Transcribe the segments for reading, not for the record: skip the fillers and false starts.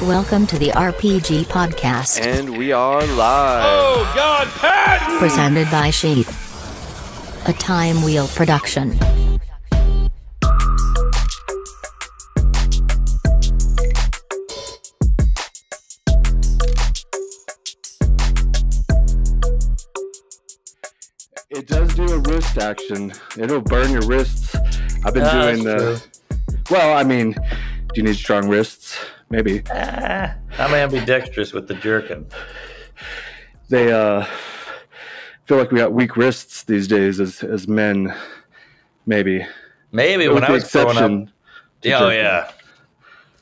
Welcome to the RPG Podcast. And we are live. Oh, God, Patton! Presented by SHEATH. A Time Wheel production. It does do a wrist action. It'll burn your wrists. I've been doing the... Well, I mean, do you need strong wrists? Maybe. I'm ambidextrous with the jerkin. They feel like we got weak wrists these days as men. Maybe. Maybe when I was growing up. Yeah.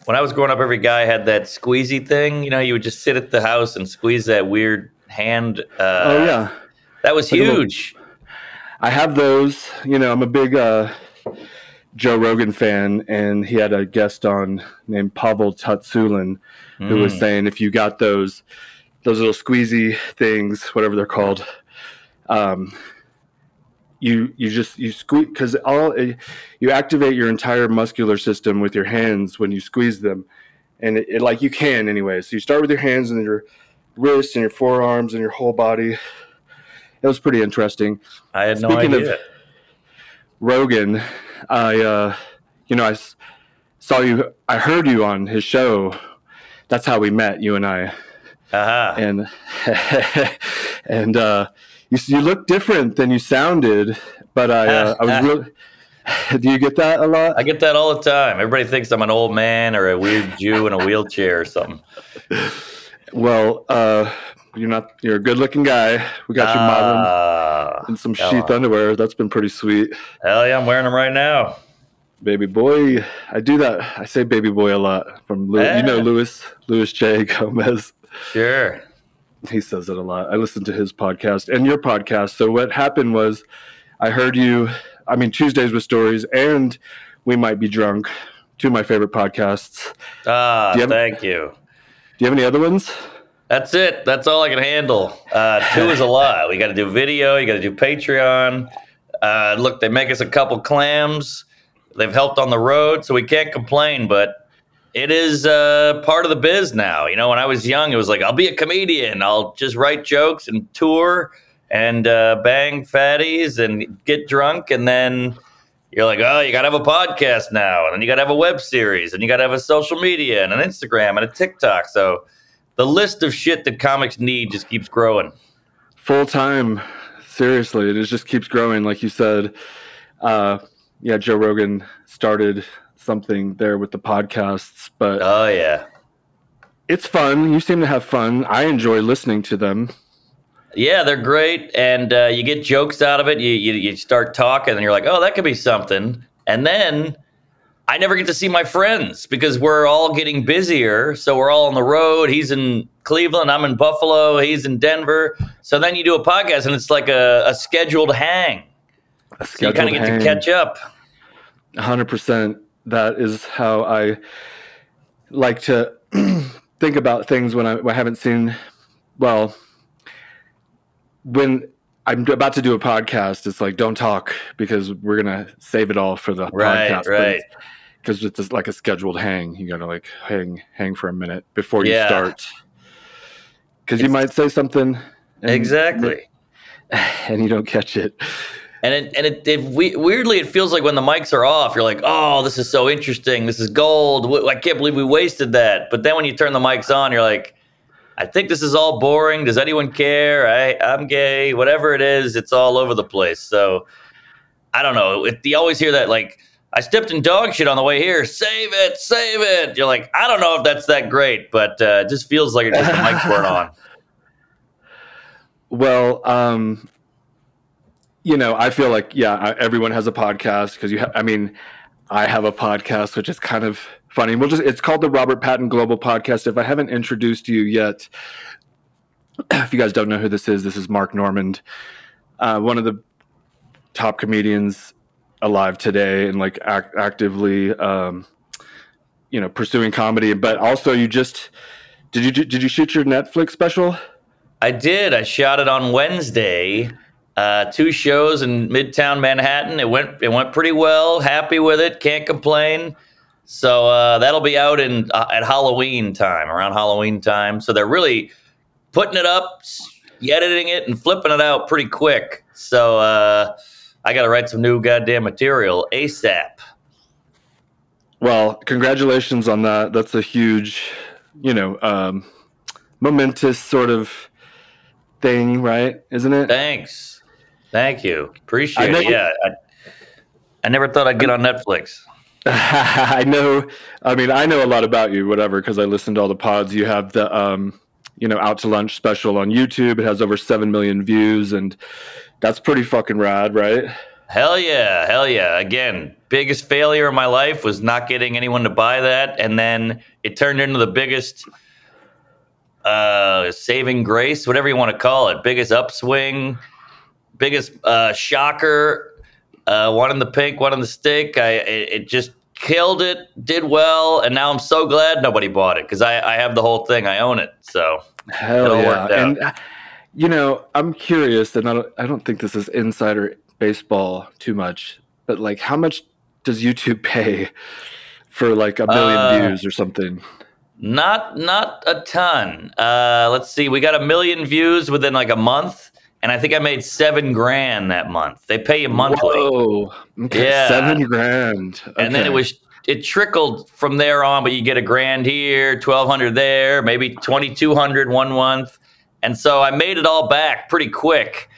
When I was growing up, every guy had that squeezy thing. You know, you would just sit at the house and squeeze that weird hand. Oh, yeah. That was huge. I have those. You know, I'm a big Joe Rogan fan, and he had a guest on named Pavel Tatsulin who was saying if you got those little squeezy things, whatever they're called, you squeeze, because you activate your entire muscular system with your hands when you squeeze them, and it like you can anyway. So you start with your hands and your wrists and your forearms and your whole body. It was pretty interesting. I had no idea. Speaking of Rogan, I saw you. I heard you on his show. That's how we met, you and I. And you look different than you sounded. But I was really. Do you get that a lot? I get that all the time. Everybody thinks I'm an old man or a weird Jew in a wheelchair or something. Well, you're a good-looking guy. We got you modeling in some SHEATH underwear. That's been pretty sweet. Hell yeah, I'm wearing them right now. Baby boy. I do that. I say baby boy a lot from Louis J. Gomez. Sure. He says it a lot. I listen to his podcast and your podcast. So what happened was I heard you, Tuesdays with Stories and We Might Be Drunk, two of my favorite podcasts. Thank you. Do you have any other ones? That's it. That's all I can handle. Two is a lot. We got to do video. You got to do Patreon. Look, they make us a couple clams. They've helped on the road, so we can't complain. But it is part of the biz now. You know, when I was young, it was like, I'll be a comedian. I'll just write jokes and tour and bang fatties and get drunk. And then you're like, oh, you got to have a podcast now. And then you got to have a web series. And you got to have a social media and an Instagram and a TikTok. So the list of shit that comics need just keeps growing. Full time. Seriously, it just keeps growing. Like you said, Joe Rogan started something there with the podcasts, but oh yeah, it's fun. You seem to have fun. I enjoy listening to them. Yeah, they're great. And you get jokes out of it. You start talking and you're like, oh, that could be something. And then I never get to see my friends because we're all getting busier. So we're all on the road. He's in Cleveland. I'm in Buffalo. He's in Denver. So then you do a podcast and it's like a scheduled hang. So you kind of get to catch up. 100%. That is how I like to think about things when I haven't seen. Well, when I'm about to do a podcast, it's like, don't talk because we're going to save it all for the podcast. Right. Because it's like a scheduled hang. You got to like hang for a minute before you start. Because you might say something. Exactly. And you don't catch it. And weirdly, it feels like when the mics are off, you're like, oh, this is so interesting. This is gold. I can't believe we wasted that. But then when you turn the mics on, you're like, I think this is all boring. Does anyone care? I'm gay. Whatever it is, it's all over the place. So I don't know. You always hear that, like, I stepped in dog shit on the way here. Save it, save it. You're like, I don't know if that's that great, but it just feels like the mics weren't on. Well, I feel like, everyone has a podcast because I have a podcast, which is kind of funny. It's called the Robert Patton Global Podcast. If I haven't introduced you yet, if you guys don't know who this is Mark Normand, one of the top comedians alive today and like actively, pursuing comedy. But also did you shoot your Netflix special? I did. I shot it on Wednesday. 2 shows in Midtown Manhattan. It went pretty well. Happy with it. Can't complain. So that'll be out at Halloween time, around Halloween time. So they're really putting it up, editing it, and flipping it out pretty quick. So I got to write some new goddamn material ASAP. Well, congratulations on that. That's a huge, momentous sort of thing, right? Isn't it? Thanks. Thank you. Appreciate it. Yeah. I never thought I'd get on Netflix. I know a lot about you, whatever, because I listened to all the pods. You have the, Out to Lunch special on YouTube. It has over 7 million views, and that's pretty fucking rad, right? Hell yeah. Hell yeah. Again, biggest failure of my life was not getting anyone to buy that. And then it turned into the biggest saving grace, whatever you want to call it. Biggest upswing, biggest shocker. One in the pink, one in the stick. It just killed it, did well, and now I'm so glad nobody bought it because I have the whole thing. I own it. So hell yeah. And I'm curious, and I don't think this is insider baseball too much, but like, how much does YouTube pay for like 1 million views or something? Not a ton. Let's see. We got 1 million views within like a month. And I think I made $7,000 that month. They pay you monthly. Whoa. Okay. Yeah. $7,000. Okay. And then it trickled from there on, but you get $1,000 here, $1,200 there, maybe $2,200 one month. And so I made it all back pretty quick.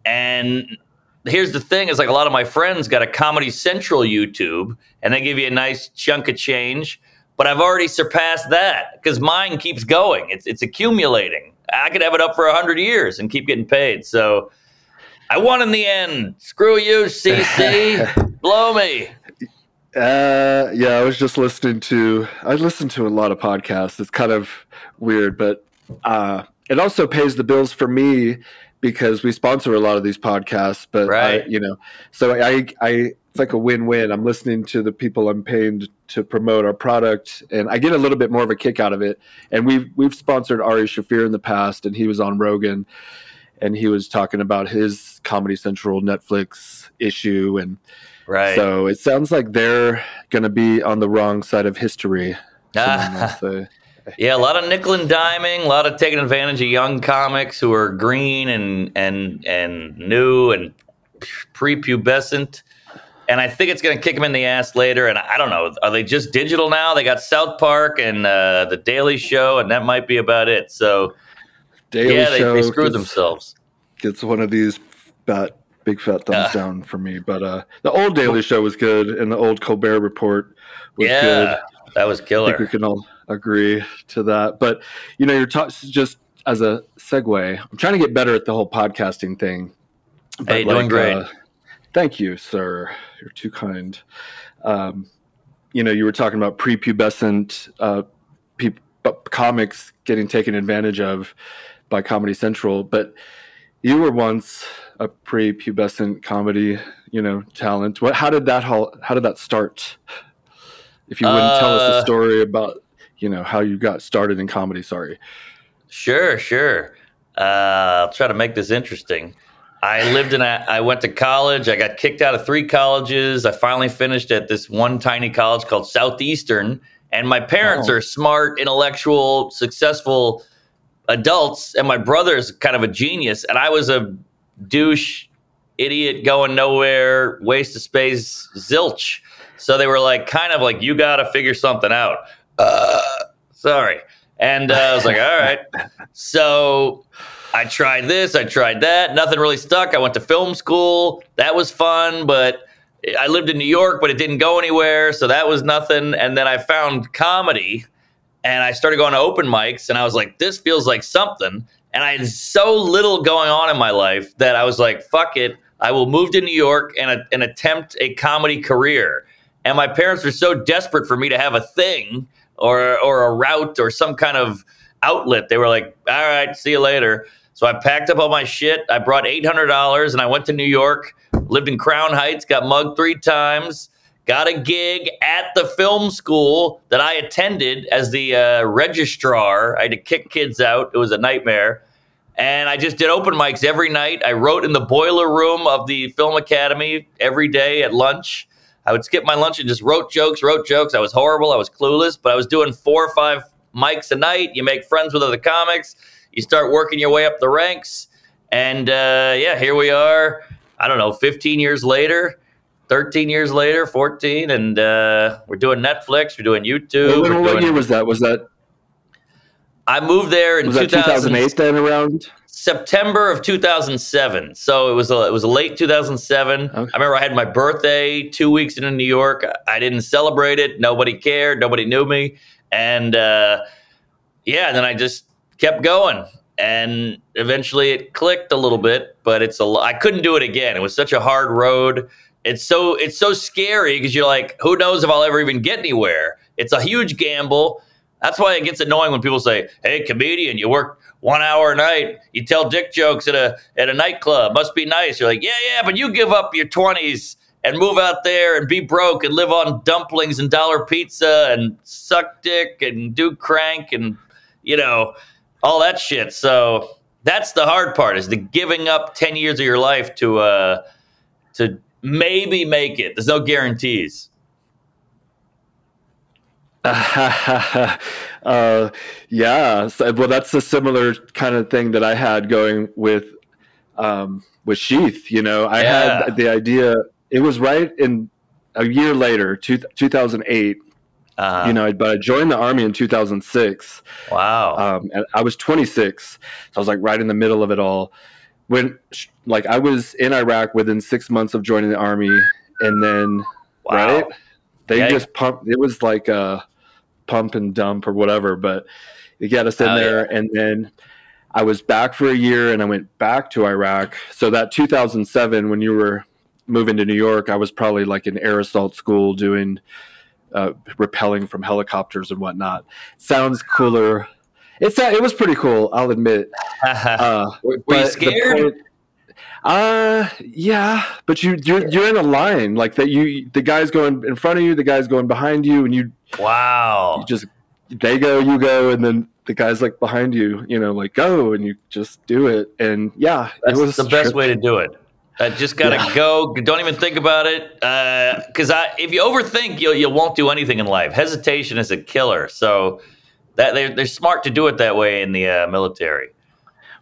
And here's the thing is like a lot of my friends got a Comedy Central YouTube and they give you a nice chunk of change. But I've already surpassed that because mine keeps going. It's accumulating. I could have it up for 100 years and keep getting paid. So I won in the end. Screw you, CC. Blow me. Yeah, I was just listening to a lot of podcasts. It's kind of weird, but it also pays the bills for me because we sponsor a lot of these podcasts. But right. So it's like a win-win. I'm listening to the people I'm paying to promote our product, and I get a little bit more of a kick out of it. And we've sponsored Ari Shaffir in the past, and he was on Rogan, and he was talking about his Comedy Central Netflix issue, and right. So it sounds like they're going to be on the wrong side of history. Yeah, a lot of nickel and diming, a lot of taking advantage of young comics who are green and new and prepubescent. And I think it's going to kick them in the ass later. And I don't know. Are they just digital now? They got South Park and The Daily Show, and that might be about it. So, they screwed themselves. Gets one of these big fat thumbs down for me. But the old Daily Show was good, and the old Colbert Report was good. Yeah, that was killer. I think we can all agree to that. But, you're just as a segue, I'm trying to get better at the whole podcasting thing. But hey, doing great. Thank you, sir. You're too kind. You were talking about prepubescent comics getting taken advantage of by Comedy Central, but you were once a prepubescent comedy, talent. How did that start? If you wouldn't tell us the story about, how you got started in comedy. Sorry. Sure. I'll try to make this interesting. I went to college. I got kicked out of 3 colleges. I finally finished at this one tiny college called Southeastern. And my parents are smart, intellectual, successful adults. And my brother's kind of a genius. And I was a douche, idiot, going nowhere, waste of space, zilch. So they were kind of like, you got to figure something out. Sorry. And I was like, all right. So I tried this, I tried that. Nothing really stuck. I went to film school. That was fun, but I lived in New York, but it didn't go anywhere. So that was nothing. And then I found comedy and I started going to open mics and I was like, this feels like something. And I had so little going on in my life that I was like, fuck it. I will move to New York and attempt a comedy career. And my parents were so desperate for me to have a thing or a route or some kind of outlet. They were like, all right, see you later. So I packed up all my shit. I brought $800 and I went to New York, lived in Crown Heights, got mugged 3 times, got a gig at the film school that I attended as the registrar. I had to kick kids out. It was a nightmare. And I just did open mics every night. I wrote in the boiler room of the Film Academy every day at lunch. I would skip my lunch and just wrote jokes. I was horrible. I was clueless, but I was doing 4 or 5 mics a night. You make friends with other comics. You start working your way up the ranks. And, here we are. I don't know, 15 years later, 13 years later, 14. And we're doing Netflix. We're doing YouTube. What year was that? Was that? I moved there in 2008 then around? September of 2007. So it was a late 2007. Okay. I remember I had my birthday 2 weeks into New York. I didn't celebrate it. Nobody cared. Nobody knew me. And then I just kept going. And eventually it clicked a little bit, but I couldn't do it again. It was such a hard road. It's so scary because you're like, who knows if I'll ever even get anywhere? It's a huge gamble. That's why it gets annoying when people say, hey, comedian, you work 1 hour a night. You tell dick jokes at a nightclub. Must be nice. You're like, yeah, but you give up your 20s and move out there and be broke and live on dumplings and dollar pizza and suck dick and do crank and, all that shit. So that's the hard part, is the giving up 10 years of your life to maybe make it. There's no guarantees. Yeah. Well, that's a similar kind of thing that I had going with SHEATH. I had the idea. It was right in a year later, 2008. But I joined the Army in 2006. Wow. And I was 26. So I was like right in the middle of it all. When I was in Iraq within 6 months of joining the Army, and then right, they just pumped. It was like a pump and dump or whatever, but they got us in there. Yeah. And then I was back for a year, and I went back to Iraq. So that 2007, when you were moving to New York, I was probably like in air assault school doing rappelling from helicopters and whatnot. Sounds cooler. It was pretty cool, I'll admit. Were you scared? Yeah, but you're in a line like that. The guy's going in front of you, the guy's going behind you, and they go, you go, and then the guy's like behind you, like go, and you just do it. And yeah, it was the best way to do it. Just gotta go. Don't even think about it. Because if you overthink, you won't do anything in life. Hesitation is a killer. So that they're smart to do it that way in the military.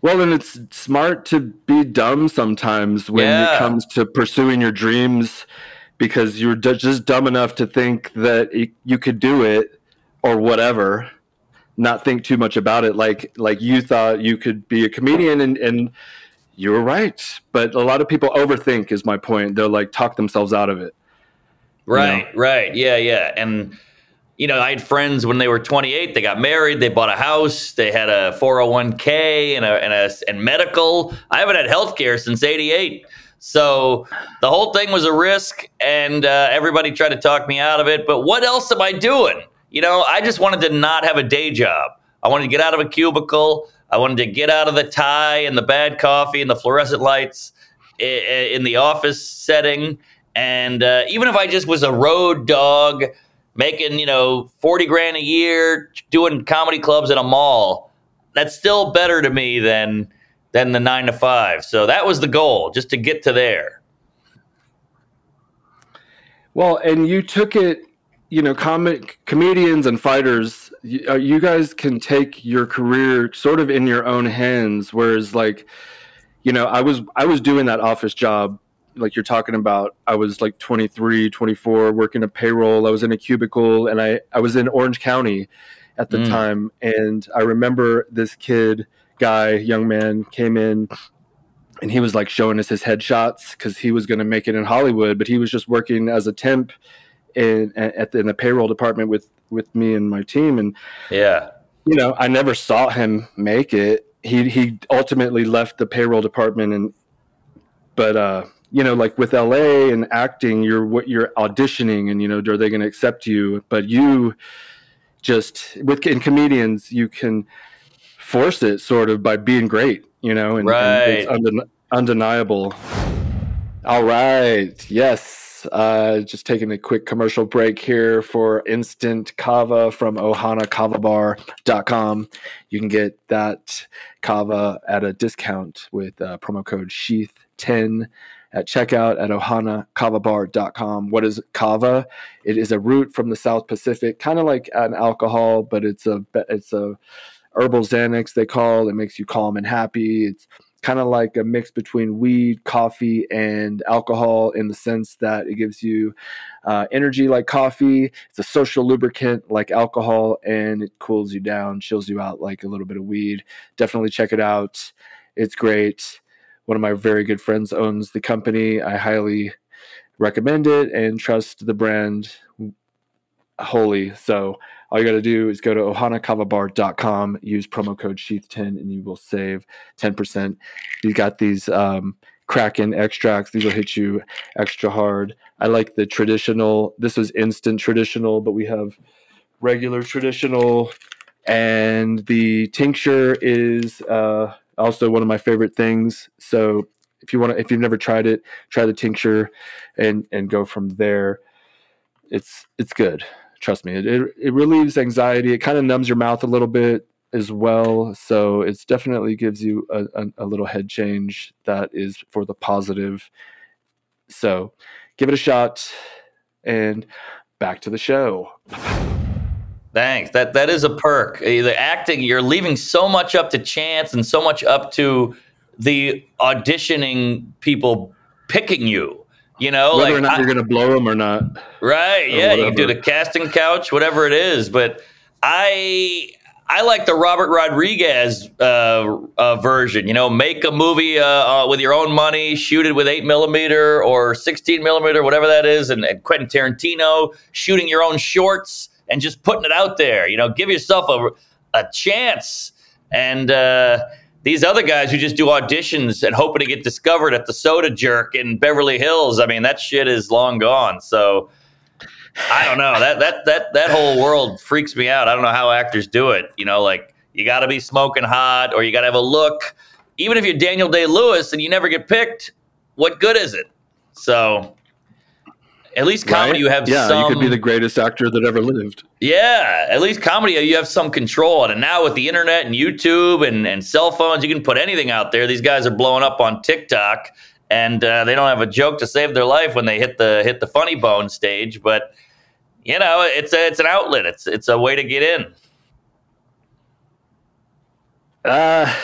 Well, and it's smart to be dumb sometimes when it comes to pursuing your dreams, because you're just dumb enough to think that you could do it or whatever, not think too much about it. Like you thought you could be a comedian and you were right. But a lot of people overthink is my point. They'll talk themselves out of it. Right. Yeah. And, I had friends when they were 28, they got married, they bought a house, they had a 401k and medical. I haven't had healthcare since 88. So the whole thing was a risk, and everybody tried to talk me out of it. But what else am I doing? I just wanted to not have a day job. I wanted to get out of a cubicle. I wanted to get out of the tie and the bad coffee and the fluorescent lights in the office setting. And even if I just was a road dog making, 40 grand a year, doing comedy clubs at a mall, that's still better to me than the 9 to 5. So that was the goal, just to get to there. Well, and you took it, comedians and fighters, you guys can take your career sort of in your own hands. Whereas I was doing that office job like you're talking about. I was 23, 24, working a payroll. I was in a cubicle, and I was in Orange County at the time. And I remember this young man came in, and he was showing us his headshots because he was going to make it in Hollywood, but he was just working as a temp in the payroll department with me and my team. And I never saw him make it. He ultimately left the payroll department, but with LA and acting, you're auditioning, and are they going to accept you? But you just in comedians, you can force it sort of by being great, and it's undeniable. All right, yes. Just taking a quick commercial break here for instant kava from ohanakavabar.com. You can get that kava at a discount with promo code SHEATH10. at checkout at ohanakavabar.com. What is kava? It is a root from the South Pacific, kind of like an alcohol, but it's a herbal Xanax, they call it. Makes you calm and happy. It's kind of like a mix between weed, coffee, and alcohol in the sense that it gives you energy like coffee. It's a social lubricant like alcohol, and it cools you down, chills you out like a little bit of weed. Definitely check it out. It's great. One of my very good friends owns the company. I highly recommend it and trust the brand wholly. So all you got to do is go to ohanakavabar.com, use promo code SHEATH10, and you will save 10%. You got these Kraken extracts. These will hit you extra hard. I like the traditional. This is instant traditional, but we have regular traditional. And the tincture is also one of my favorite things. So if you've never tried it, try the tincture and go from there. It's good. Trust me, it relieves anxiety. It kind of numbs your mouth a little bit as well. So it definitely gives you a little head change that is for the positive. So give it a shot, and back to the show. Thanks. That is a perk. The acting, you're leaving so much up to chance and so much up to the auditioning people picking you. You know, whether like, or not you're going to blow them or not. Right. Yeah. You can do the casting couch, whatever it is. But I like the Robert Rodriguez version. You know, make a movie with your own money, shoot it with 8mm or 16mm, whatever that is, and Quentin Tarantino shooting your own shorts and just putting it out there. You know, give yourself a chance. And these other guys who just do auditions and hoping to get discovered at the Soda Jerk in Beverly Hills, I mean, that shit is long gone. So I don't know. That whole world freaks me out. I don't know how actors do it. You know, like, you got to be smoking hot, or you got to have a look. Even if you're Daniel Day-Lewis and you never get picked, what good is it? So at least comedy, you have some. You could be the greatest actor that ever lived. Yeah, at least comedy, you have some control on it. And now with the internet and YouTube and cell phones, you can put anything out there. These guys are blowing up on TikTok, and they don't have a joke to save their life when they hit the funny bone stage. But you know, it's an outlet. It's a way to get in. I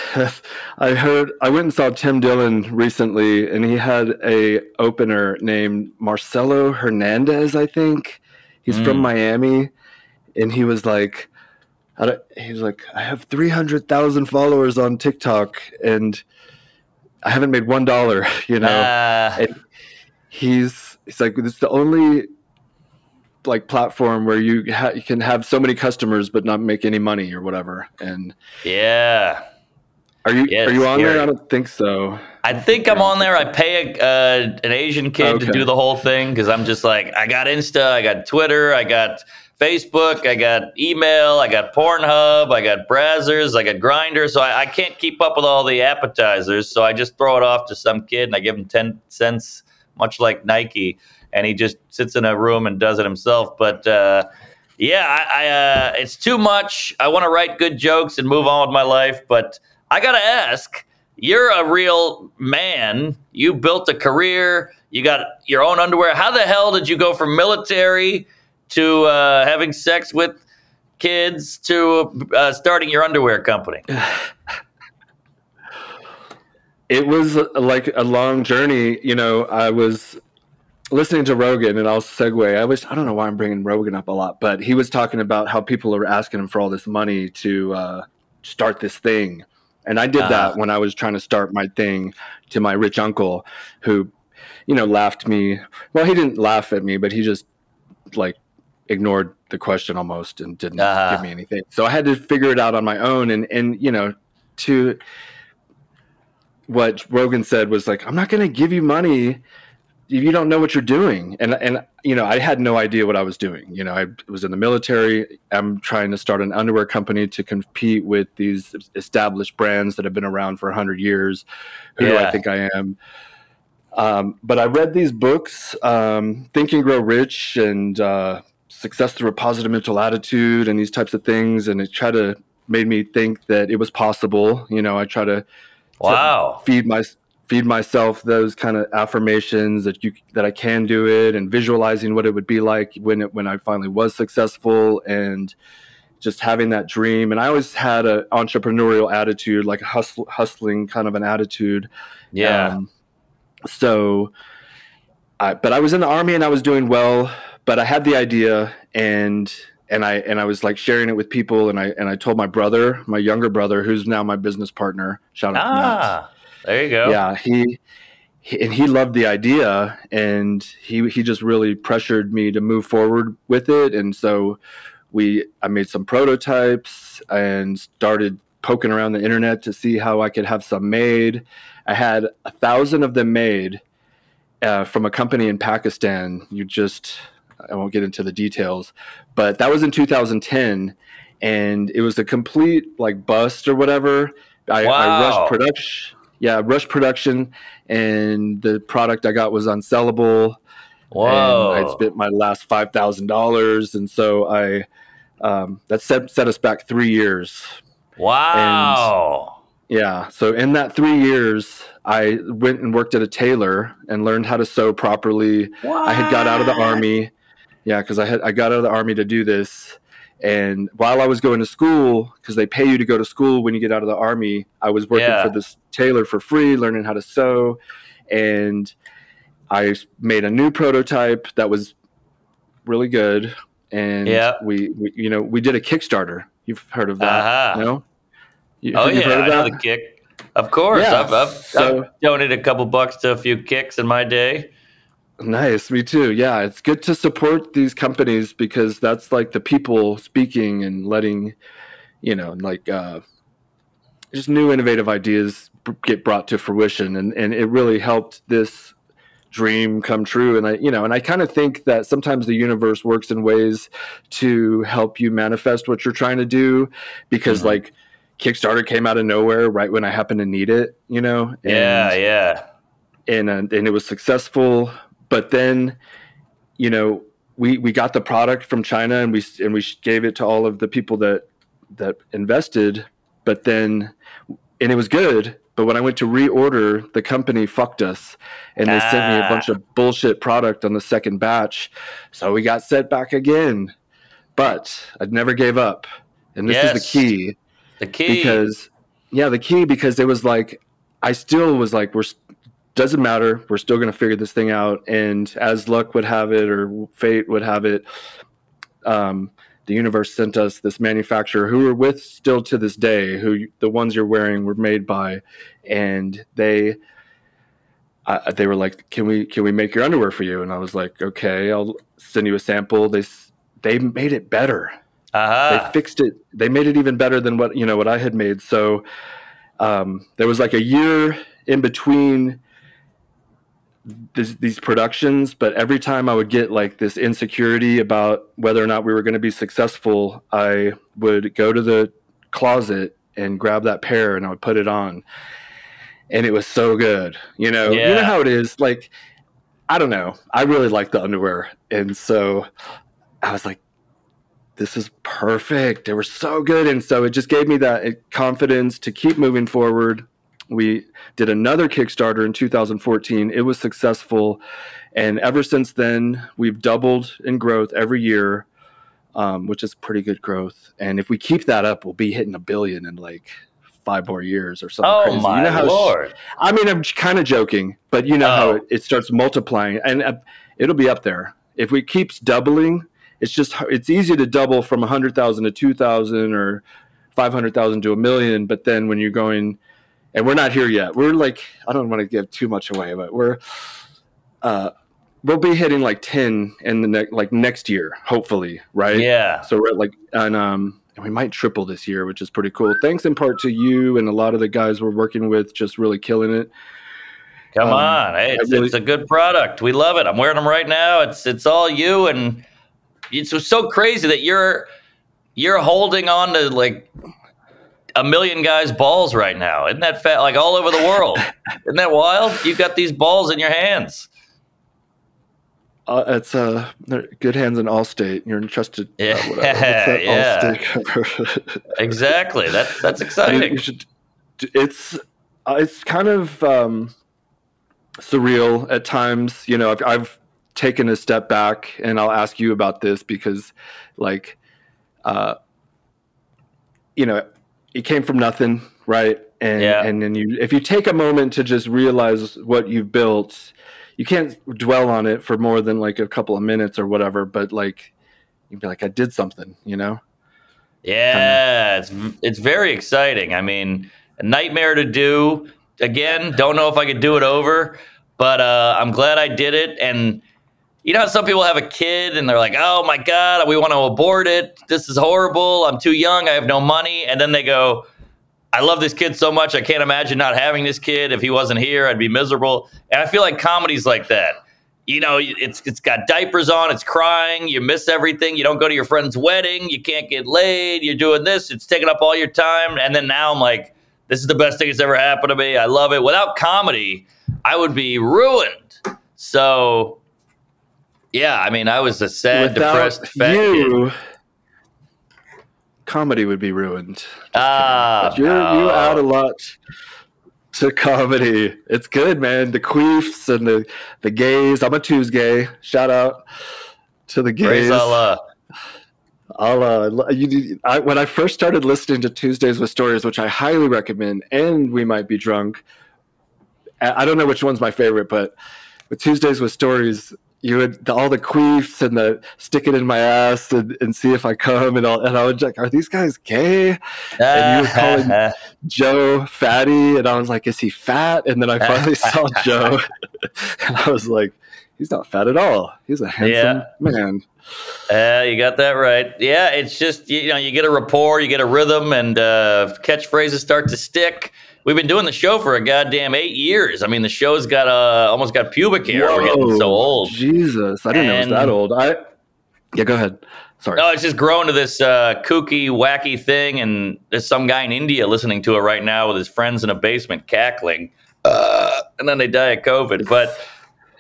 went and saw Tim Dillon recently, and he had a opener named Marcelo Hernandez, I think. He's from Miami, and he was like, I have 300,000 followers on TikTok, and I haven't made $1, you know. And he's like, it's the only like platform where you can have so many customers but not make any money or whatever. And are you on there? I don't think so. I think I'm on there. I pay an Asian kid to do the whole thing, because I'm just like, I got Insta, I got Twitter, I got Facebook, I got email, I got Pornhub, I got Brazzers, I got Grindr. So I can't keep up with all the appetizers. So I just throw it off to some kid and I give him 10 cents, much like Nike. And he just sits in a room and does it himself. But it's too much. I want to write good jokes and move on with my life. But I got to ask, you're a real man. You built a career. You got your own underwear. How the hell did you go from military to having sex with kids to starting your underwear company? It was like a long journey. You know, I was listening to Rogan, and I'll segue. I don't know why I'm bringing Rogan up a lot, but he was talking about how people are asking him for all this money to start this thing. And I did that when I was trying to start my thing to my rich uncle, who, you know, laughed me. Well, he didn't laugh at me, but he just like ignored the question almost and didn't give me anything. So I had to figure it out on my own. And you know, to what Rogan said was like, I'm not going to give you money if you don't know what you're doing. And you know, I had no idea what I was doing. You know, I was in the military. I'm trying to start an underwear company to compete with these established brands that have been around for 100 years. Who do I think I am? But I read these books, Think and Grow Rich and Success Through a Positive Mental Attitude and these types of things. And it made me think that it was possible. You know, I try to feed feed myself those kind of affirmations that I can do it, and visualizing what it would be like when I finally was successful, and just having that dream. And I always had an entrepreneurial attitude, like a hustling kind of an attitude. Yeah. But I was in the Army and I was doing well, but I had the idea, and I was like sharing it with people, and I told my brother, my younger brother, who's now my business partner. Shout out to Matt. There you go. Yeah, he loved the idea, and he just really pressured me to move forward with it. And so I made some prototypes and started poking around the internet to see how I could have some made. I had 1,000 of them made from a company in Pakistan. I won't get into the details, but that was in 2010, and it was a complete like bust or whatever. I rushed production. Yeah, rushed production, and the product I got was unsellable. Whoa! And I'd spent my last $5,000, and so that set us back 3 years. Wow! And yeah, so in that 3 years, I went and worked at a tailor and learned how to sew properly. What? I had got out of the Army. Yeah, because I got out of the Army to do this. And while I was going to school, because they pay you to go to school when you get out of the Army, I was working for this tailor for free, learning how to sew. And I made a new prototype that was really good. And we did a Kickstarter. You've heard of that, no? You've heard of that? I know the Kick. Of course. Yeah, I've donated a couple bucks to a few Kicks in my day. Nice. Me too. Yeah. It's good to support these companies, because that's like the people speaking and letting, just new innovative ideas get brought to fruition. And it really helped this dream come true. And I kind of think that sometimes the universe works in ways to help you manifest what you're trying to do, because like Kickstarter came out of nowhere right when I happened to need it, And it was successful. But then, we got the product from China, and we gave it to all of the people that invested. But then, and it was good. But when I went to reorder, the company fucked us, and they sent me a bunch of bullshit product on the second batch. So we got set back again. But I never gave up, and this is the key. The key, because it was like I still was like, doesn't matter. We're still going to figure this thing out. And as luck would have it, or fate would have it, the universe sent us this manufacturer who we're with still to this day, who the ones you're wearing were made by. And they were like, can we make your underwear for you? And I was like, okay, I'll send you a sample. They made it better. They fixed it. They made it even better than what I had made. So there was like a year in between these productions, but every time I would get like this insecurity about whether or not we were going to be successful, I would go to the closet and grab that pair, and I would put it on, and it was so good. You know how it is. Like, I don't know. I really like the underwear, and so I was like, this is perfect. They were so good, and so it just gave me that confidence to keep moving forward. We did another Kickstarter in 2014. It was successful. And ever since then, we've doubled in growth every year, which is pretty good growth. And if we keep that up, we'll be hitting $1 billion in like 5 more years or something crazy. My Lord. I mean, I'm kind of joking, but how it starts multiplying, and it'll be up there. If we keeps doubling, it's easy to double from 100,000 to 2,000 or 500,000 to $1 million. But then when you're going, and we're not here yet. We're like, I don't want to give too much away, but we'll be hitting like 10 in the next year, hopefully, right? Yeah. So we're at like, and we might triple this year, which is pretty cool. Thanks in part to you and a lot of the guys we're working with, just really killing it. Come on, hey, it's a good product. We love it. I'm wearing them right now. It's all you, and it's so crazy that you're holding on to like 1 million guys' balls right now. Isn't that like all over the world? Isn't that wild? You've got these balls in your hands. It's good hands in Allstate. You're entrusted. Allstate. Exactly. That's exciting. It's kind of surreal at times. You know, I've taken a step back, and I'll ask you about this because, like, you know, it came from nothing, right? And then if you take a moment to just realize what you've built, you can't dwell on it for more than like a couple of minutes or whatever. But like, you'd be like, I did something, you know? Yeah, it's very exciting. I mean, a nightmare to do. Again, don't know if I could do it over, but I'm glad I did it. And you know, some people have a kid and they're like, oh my God, we want to abort it. This is horrible. I'm too young. I have no money. And then they go, I love this kid so much. I can't imagine not having this kid. If he wasn't here, I'd be miserable. And I feel like comedy's like that. You know, it's got diapers on. It's crying. You miss everything. You don't go to your friend's wedding. You can't get laid. You're doing this. It's taking up all your time. And then now I'm like, this is the best thing that's ever happened to me. I love it. Without comedy, I would be ruined. So, yeah, I mean, I was a sad, depressed fat kid. Comedy would be ruined. You add a lot to comedy. It's good, man. The queefs and the gays. I'm a Tuesday. Shout out to the gays. Praise Allah. When I first started listening to Tuesdays with Stories, which I highly recommend, and We Might Be Drunk, I don't know which one's my favorite, but with Tuesdays with Stories, you would all the queefs and the stick it in my ass and see if I come and all, and I was like, are these guys gay? And you were calling Joe fatty, and I was like, is he fat? And then I finally saw Joe, and I was like, he's not fat at all. He's a handsome man. You got that right. Yeah, it's just, you know, you get a rapport, you get a rhythm, and catchphrases start to stick. We've been doing the show for a goddamn 8 years. I mean, the show's got almost got pubic hair. Whoa, we're getting so old. Jesus, I didn't know it was that old. Yeah, go ahead. Sorry. No, it's just grown to this kooky, wacky thing, and there's some guy in India listening to it right now with his friends in a basement cackling, and then they die of COVID. But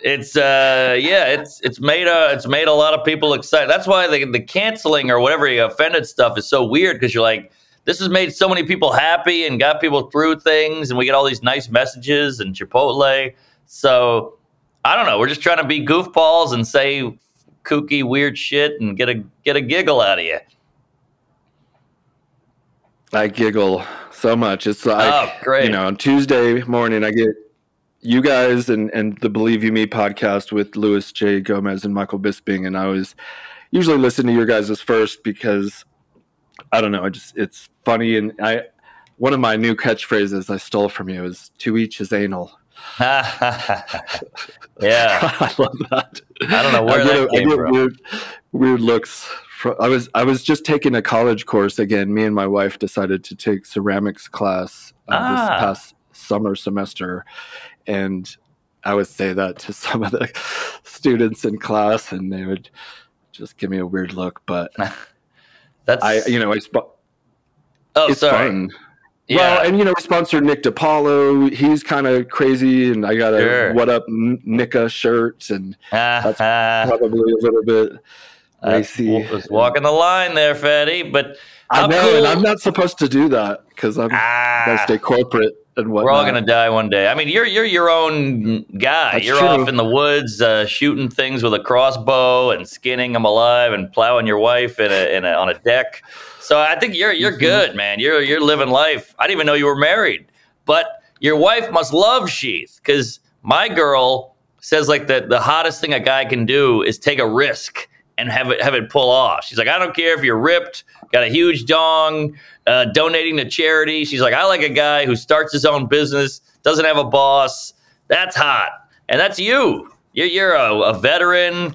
it's it's made a lot of people excited. That's why the canceling or whatever you offended stuff is so weird, because you're like, this has made so many people happy and got people through things, and we get all these nice messages and Chipotle. So I don't know. We're just trying to be goofballs and say kooky, weird shit and get a giggle out of you. I giggle so much. It's like, oh, great. You know, on Tuesday morning, I get you guys and the Believe You Me podcast with Louis J. Gomez and Michael Bisping, and I was usually listen to your guys' first because I don't know, it's funny, and one of my new catchphrases I stole from you is "to each his anal." Yeah, I love that. I don't know where that came from. Weird looks. I was just taking a college course again. Me and my wife decided to take ceramics class this past summer semester, and I would say that to some of the students in class, and they would just give me a weird look, but. It's fun. Yeah. Well, and we sponsored Nick DiPaolo. He's kind of crazy, and I got a "What Up Nicka" shirt, and that's probably a little bit racy. Was walking the line there, Fatty. But I know, and I'm not supposed to do that because I'm gotta stay corporate and whatnot. We're all gonna die one day. I mean, you're your own guy. That's you're true. Off in the woods shooting things with a crossbow and skinning them alive and plowing your wife on a deck. So I think you're good, man. You're living life. I didn't even know you were married, but your wife must love Sheath, because my girl says like the hottest thing a guy can do is take a risk and have it pull off. She's like, I don't care if you're ripped, got a huge dong, donating to charity. She's like, I like a guy who starts his own business, doesn't have a boss. That's hot, and that's you. You're a veteran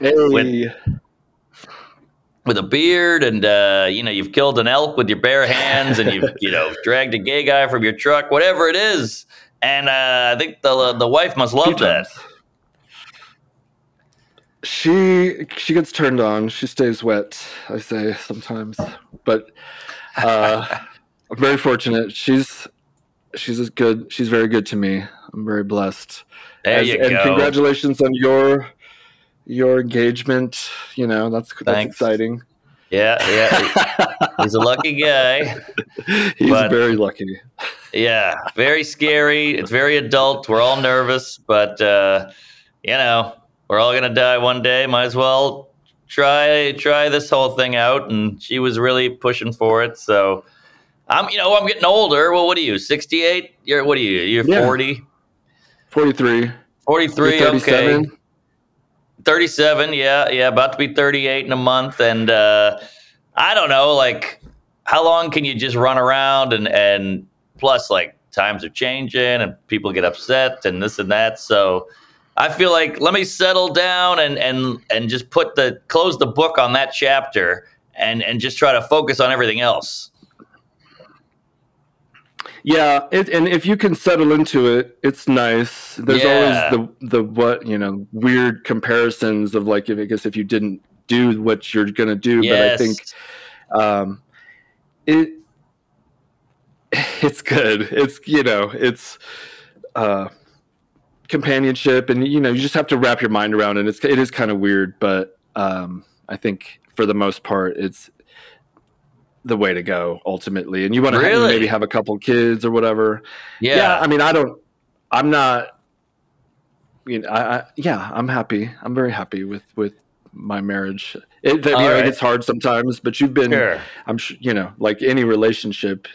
with a beard, and you've killed an elk with your bare hands, and you've dragged a gay guy from your truck, whatever it is. And I think the wife must love that. She gets turned on. She stays wet, I say sometimes, but I'm very fortunate. She's very good to me. I'm very blessed. There you go. And congratulations on your engagement. That's exciting. Yeah. He's a lucky guy. He's very lucky. Yeah, very scary. It's very adult. We're all nervous, but you know, we're all gonna die one day. Might as well try this whole thing out. And she was really pushing for it. So I'm getting older. Well, what are you? 68? You're 40? 43. 43. Okay. 37. Yeah. About to be 38 in a month. And I don't know, like, how long can you just run around and plus, like, times are changing and people get upset and this and that. So I feel like let me settle down and just close the book on that chapter and just try to focus on everything else. Yeah, and if you can settle into it, it's nice. There's always the weird comparisons of, like, if you didn't do what you're gonna do. Yes. But I think it's good. It's companionship, and you just have to wrap your mind around it. It is kind of weird, but I think for the most part, it's the way to go ultimately. And you want to maybe have a couple kids or whatever. Yeah. I mean, I'm not, I'm happy. I'm very happy with my marriage. It's hard sometimes, but you've been, sure. I'm sure, like any relationship,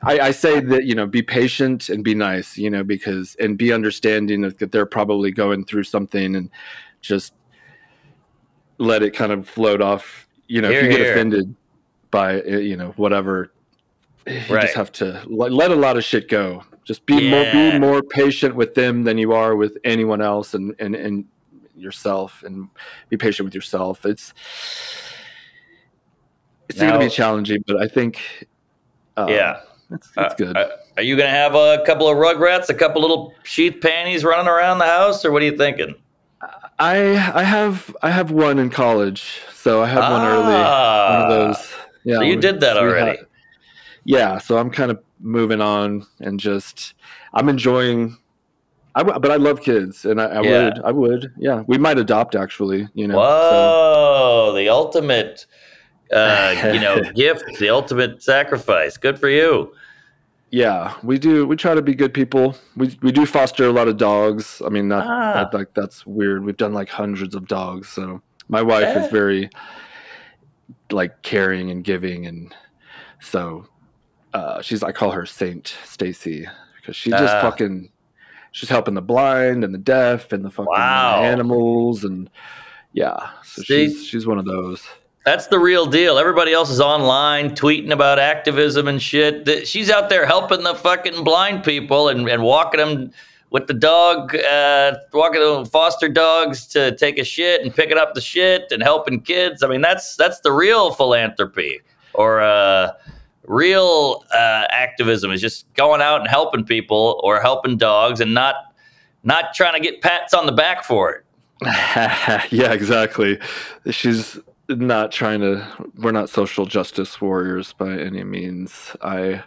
I say that, be patient and be nice, and be understanding that they're probably going through something, and just let it kind of float off. If you get offended by whatever, you just have to let a lot of shit go. Just be more patient with them than you are with anyone else, and yourself, and be patient with yourself. It's going to be challenging, but I think it's good. Are you going to have a couple of Rugrats, a couple little sheath panties running around the house, or what are you thinking? I have one in college, so I had one early. One of those. Yeah, so you did that already. So I'm kind of moving on, and I'm enjoying. But I love kids, and I would. Yeah, we might adopt, actually. Whoa, the ultimate, gift, the ultimate sacrifice. Good for you. Yeah, we do. We try to be good people. We do foster a lot of dogs. I mean, that's weird. We've done like hundreds of dogs. So my wife is very like caring and giving, and so I call her Saint Stacy, because she just fucking. She's helping the blind and the deaf and the fucking animals, and so she's one of those. That's the real deal. Everybody else is online tweeting about activism and shit. She's out there helping the fucking blind people and walking them with the dog, walking the foster dogs to take a shit and picking up the shit and helping kids. I mean, that's the real philanthropy, or real activism is just going out and helping people or helping dogs, and not trying to get pats on the back for it. Yeah, exactly. She's not trying to. We're not social justice warriors by any means. I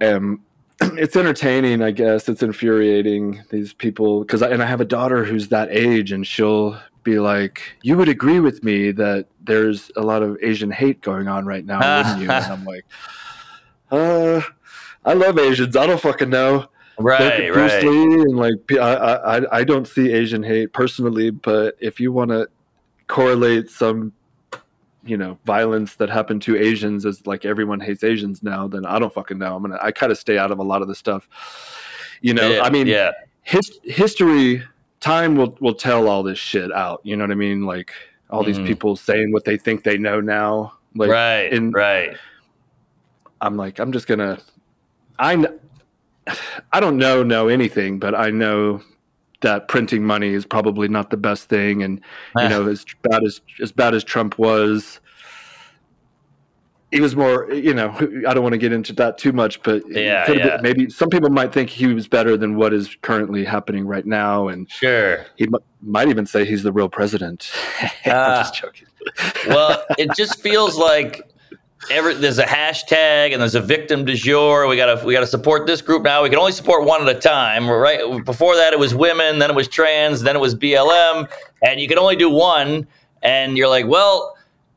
am. It's entertaining, I guess. It's infuriating, these people, and I have a daughter who's that age, and she'll be like, "You would agree with me that there's a lot of Asian hate going on right now, wouldn't you?" And I'm like, I love Asians. I don't fucking know. Right. Bruce Lee, and like, I don't see Asian hate personally, but if you want to correlate some, violence that happened to Asians as like everyone hates Asians now, then I don't fucking know. I kind of stay out of a lot of the stuff. History. Time will tell all this shit out. You know what I mean? Like all these people saying what they think they know now. Like, right. I'm like, I'm just gonna. I don't know anything, but I know that printing money is probably not the best thing, and as bad as Trump was, he was more. I don't want to get into that too much, but maybe some people might think he was better than what is currently happening right now, and sure, he might even say he's the real president. I'm just joking. Well, it just feels like there's a hashtag and there's a victim du jour. We gotta support this group now. We can only support one at a time, right? Before that, it was women, then it was trans, then it was BLM, and you can only do one. And you're like, well,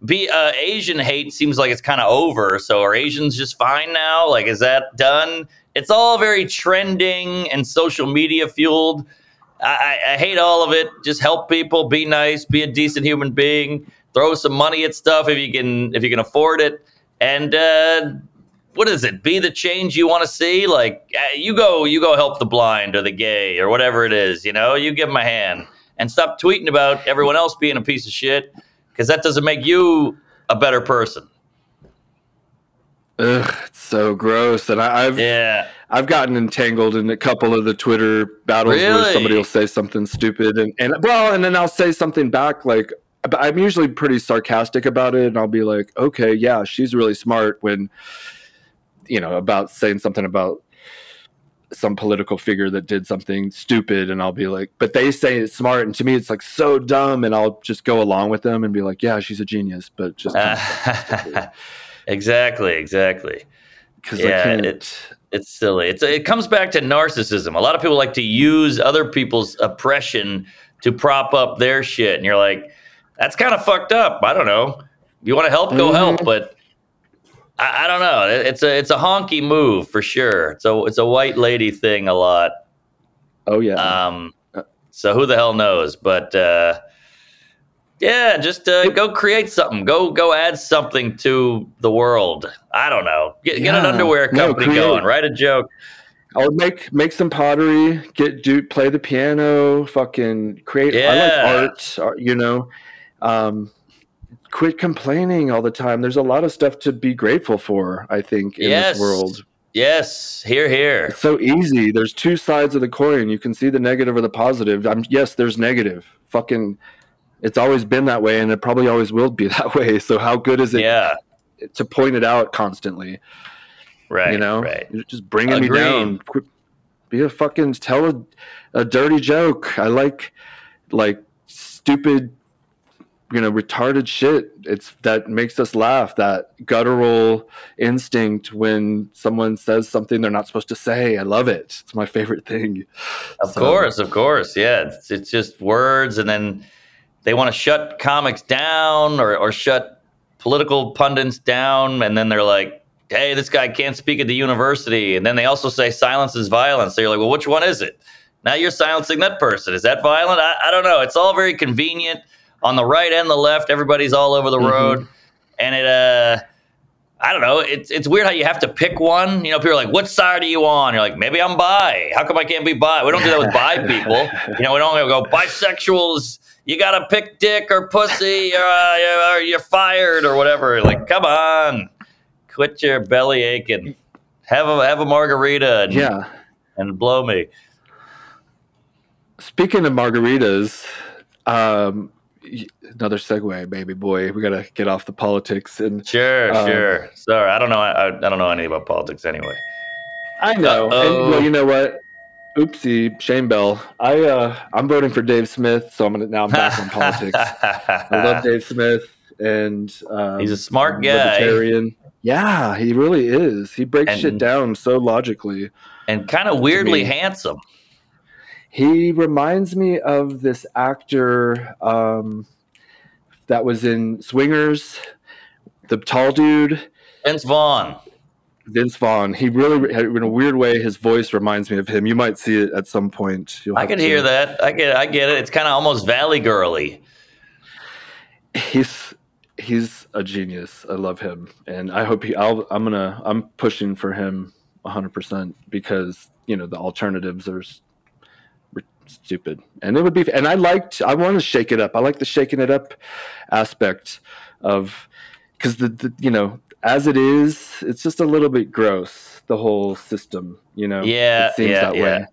Asian hate seems like it's kind of over. So are Asians just fine now? Like, is that done? It's all very trending and social media fueled. I hate all of it. Just help people, be nice, be a decent human being, throw some money at stuff if you can afford it. And what is it? Be the change you want to see. Like, you go help the blind or the gay or whatever it is. You give them a hand and stop tweeting about everyone else being a piece of shit, because that doesn't make you a better person. Ugh, it's so gross. And I've gotten entangled in a couple of the Twitter battles where somebody will say something stupid and then I'll say something back. Like, I'm usually pretty sarcastic about it, and I'll be like, okay, yeah, she's really smart when, about saying something about some political figure that did something stupid, and I'll be like, but they say it's smart, and to me it's like so dumb, and I'll just go along with them and be like, yeah, she's a genius, but just exactly. Because it's silly. It comes back to narcissism. A lot of people like to use other people's oppression to prop up their shit, and you're like, that's kind of fucked up. I don't know. You want to help, go help, but I don't know. It's a honky move for sure. It's a white lady thing a lot. Oh yeah. So who the hell knows? But yeah, just go create something. Go add something to the world. I don't know. Get an underwear company going. Write a joke. Or make some pottery. Play the piano. Fucking create. Yeah. I like art. Quit complaining all the time. There's a lot of stuff to be grateful for, I think, in this world. Yes, here. It's so easy. There's two sides of the coin. You can see the negative or the positive. Yes, there's negative. Fucking, it's always been that way, and it probably always will be that way. So how good is it to point it out constantly? Right, right. You're just bringing me down. Be a fucking, tell a dirty joke. I like stupid, retarded shit. That makes us laugh. That guttural instinct when someone says something they're not supposed to say. I love it. It's my favorite thing. Of course. Yeah. It's just words, and then they want to shut comics down or shut political pundits down, and then they're like, hey, this guy can't speak at the university. And then they also say silence is violence. So you're like, well, which one is it? Now you're silencing that person. Is that violent? I don't know. It's all very convenient. On the right and the left, everybody's all over the road. And I don't know. It's weird how you have to pick one. People are like, what side are you on? You're like, maybe I'm bi. How come I can't be bi? We don't do that with bi people. We don't go, bisexuals, you got to pick dick or pussy or you're fired or whatever. Like, come on. Quit your belly aching. Have a margarita and blow me. Speaking of margaritas, another segue, baby boy. We gotta get off the politics and sure. Sorry, I don't know. I don't know anything about politics anyway. I know. And, well, you know what? Oopsie, shame bell. I'm voting for Dave Smith, so I'm back on politics. I love Dave Smith, and he's a smart guy. Libertarian. Yeah, he really is. He breaks shit down so logically and kind of weirdly handsome. He reminds me of this actor that was in Swingers, the tall dude. Vince Vaughn. He really, in a weird way, his voice reminds me of him. You might see it at some point. I can hear that. I get it. It's kind of almost Valley Girly. He's a genius. I love him, and I hope I'm pushing for him 100% because the alternatives are stupid, and it would be. And I want to shake it up. I like the shaking it up aspect of, because the as it is, it's just a little bit gross. The whole system, Yeah, it seems that way.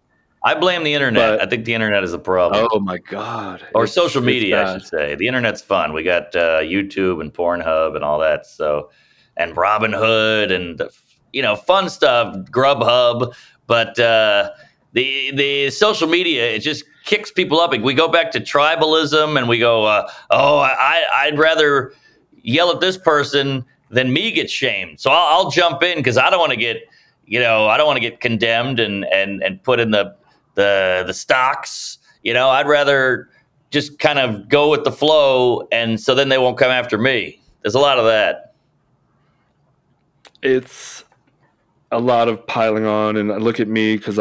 I blame the internet. I think the internet is a problem. Oh my god! Or social media, I should say. The internet's fun. We got YouTube and Pornhub and all that. So, and Robinhood and fun stuff, Grubhub. But the social media, it just kicks people up. We go back to tribalism, and we go, I'd rather yell at this person than me get shamed. So I'll jump in because I don't want to get, I don't want to get condemned and put in the stocks. I'd rather just kind of go with the flow, and so then they won't come after me. There's a lot of that. It's a lot of piling on, and look at me because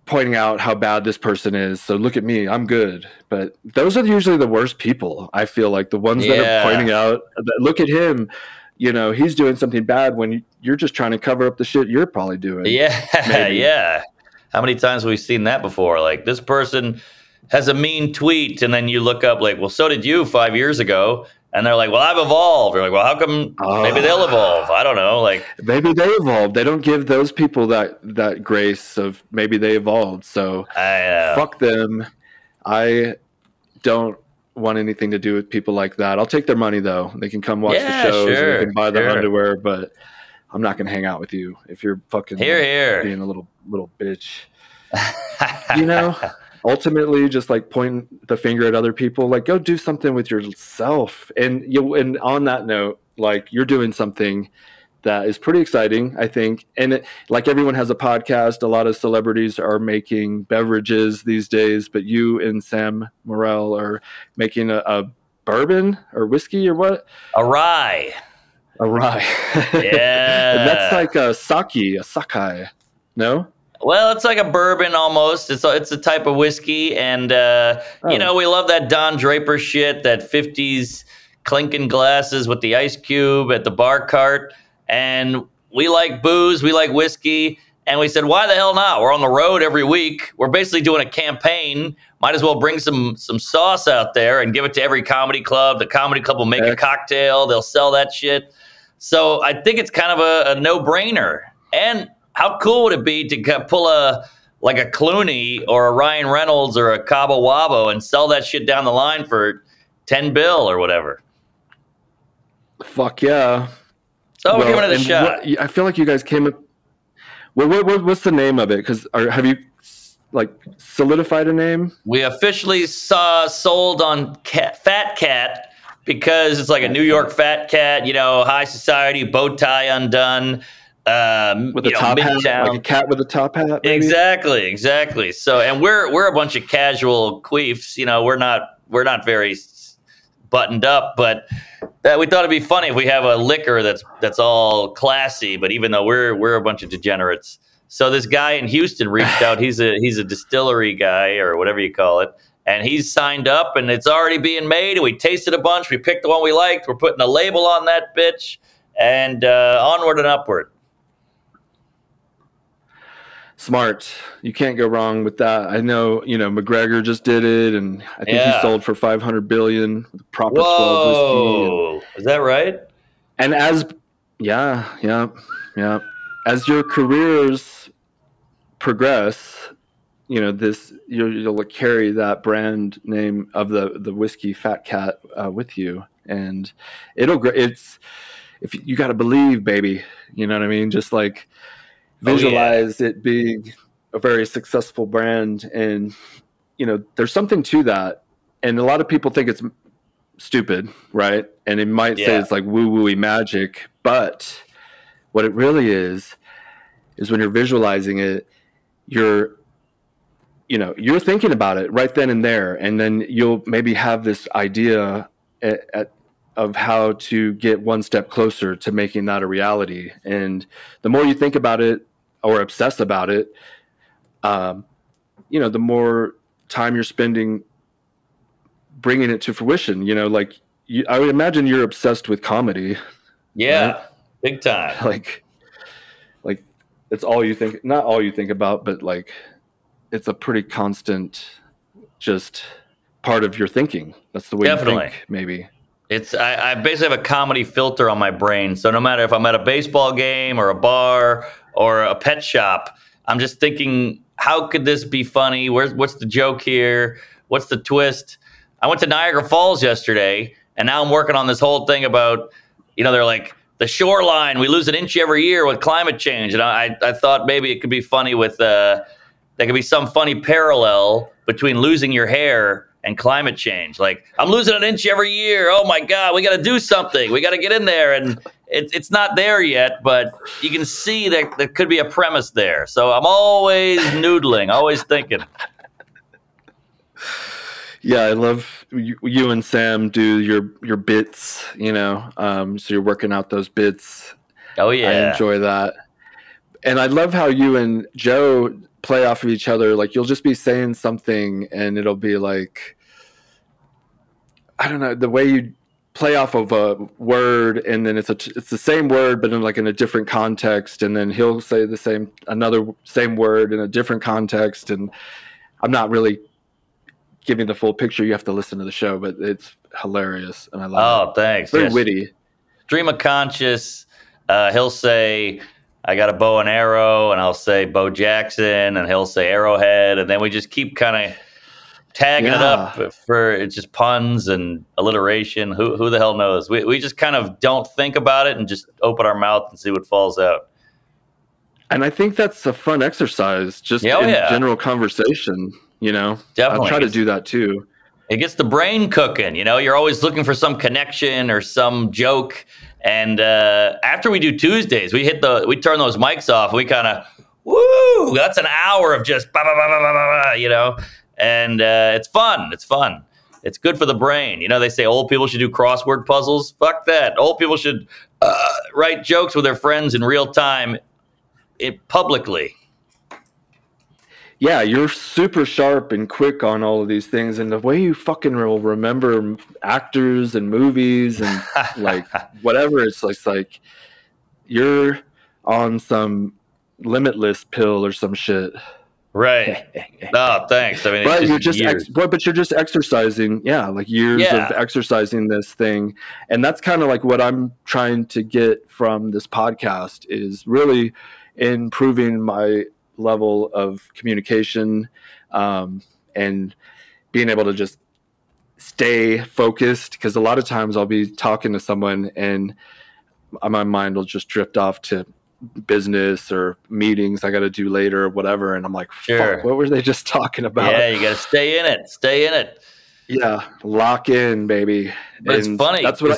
pointing out how bad this person is. So look at me, I'm good. But those are usually the worst people. I feel like the ones that are pointing out, look at him, he's doing something bad when you're just trying to cover up the shit you're probably doing. Yeah, maybe. Yeah. How many times have we seen that before? Like, this person has a mean tweet, and then you look up like, well, so did you 5 years ago. And they're like, well, I've evolved. You're like, well, how come maybe they'll evolve? I don't know. Like, maybe they evolved. They don't give those people that grace of maybe they evolved. So fuck them. I don't want anything to do with people like that. I'll take their money, though. They can come watch the shows and they can buy their underwear, but I'm not going to hang out with you if you're fucking being a little bitch. Ultimately, just like pointing the finger at other people, like go do something with yourself. And on that note, like you're doing something that is pretty exciting, I think. And like everyone has a podcast. A lot of celebrities are making beverages these days, but you and Sam Morril are making a bourbon or whiskey or what? A rye. Yeah. That's like a sakai. No? Well, it's like a bourbon almost. It's a type of whiskey, and we love that Don Draper shit, that 50s clinking glasses with the ice cube at the bar cart. And we like booze, we like whiskey, and we said, why the hell not? We're on the road every week. We're basically doing a campaign. Might as well bring some sauce out there and give it to every comedy club. The comedy club will make a cocktail. They'll sell that shit. So I think it's kind of a no-brainer. And how cool would it be to pull a Clooney or a Ryan Reynolds or a Cabo Wabo and sell that shit down the line for $10 bill or whatever? Fuck yeah. So we're giving it a shot. I feel like you guys came up. Well, what's the name of it? Because have you solidified a name? We officially sold on Fat Cat because it's like a New York fat cat, high society, bow tie undone. With a top hat, like a cat with a top hat. Maybe? Exactly. So, and we're a bunch of casual queefs. We're not very buttoned up, but we thought it'd be funny if we have a liquor that's all classy. But even though we're a bunch of degenerates, so this guy in Houston reached out. He's a distillery guy or whatever you call it, and he's signed up, and it's already being made. And we tasted a bunch. We picked the one we liked. We're putting a label on that bitch, and onward and upward. Smart. You can't go wrong with that. I know, McGregor just did it, and I think he sold for $500 billion with proper 12 whiskey. Is that right? And as your careers progress, you'll carry that brand name of the whiskey Fat Cat with you, and if you got to believe, baby. You know what I mean? Just like. Visualize it being a very successful brand, and there's something to that, and a lot of people think it's stupid, right? And it might say it's like woo-woo-y magic, but what it really is when you're visualizing it, you're thinking about it right then and there, and then you'll maybe have this idea of how to get one step closer to making that a reality. And the more you think about it or obsess about it, the more time you're spending bringing it to fruition. I would imagine you're obsessed with comedy. Yeah, right? Big time. Like it's all you think, not all you think about, but like it's a pretty constant just part of your thinking. That's the way you think, maybe. I basically have a comedy filter on my brain. So no matter if I'm at a baseball game or a bar or a pet shop, I'm just thinking, how could this be funny? What's the joke here? What's the twist? I went to Niagara Falls yesterday, and now I'm working on this whole thing about, they're like, the shoreline, we lose an inch every year with climate change. And I thought maybe it could be funny with, there could be some funny parallel between losing your hair and climate change. Like, I'm losing an inch every year. Oh my God, we got to do something. We got to get in there. And it's not there yet, but you can see that there could be a premise there. So I'm always noodling, always thinking. Yeah, I love you and Sam do your bits, so you're working out those bits. Oh I yeah. enjoy that. And I love how you and Joe play off of each other. Like you'll just be saying something and it'll be like, I don't know, the way you play off of a word and then it's the same word, but in a different context. And then he'll say another same word in a different context. And I'm not really giving the full picture. You have to listen to the show, but it's hilarious. And I love it. Oh, thanks. Very witty. Stream of conscious. He'll say, I got a bow and arrow, and I'll say Bo Jackson, and he'll say Arrowhead, and then we just keep kind of tagging it up for it's just puns and alliteration. Who the hell knows? We just kind of don't think about it and just open our mouth and see what falls out. And I think that's a fun exercise, just general conversation. Definitely. I'll try to do that too. It gets the brain cooking. You're always looking for some connection or some joke. And after we do Tuesdays, we turn those mics off. We kind of, woo! That's an hour of just, and it's fun. It's fun. It's good for the brain. They say old people should do crossword puzzles. Fuck that. Old people should write jokes with their friends in real time, publicly. Yeah, you're super sharp and quick on all of these things, and the way you fucking will remember actors and movies and like whatever, it's like you're on some limitless pill or some shit. Right. Oh, thanks. I mean, but you're just exercising. Yeah, like years of exercising this thing, and that's kind of like what I'm trying to get from this podcast is really improving my level of communication and being able to just stay focused, because a lot of times I'll be talking to someone and my mind will just drift off to business or meetings I got to do later or whatever, and I'm like, fuck, what were they just talking about? Yeah, you got to stay in it. Yeah, lock in, baby. But it's funny. That's what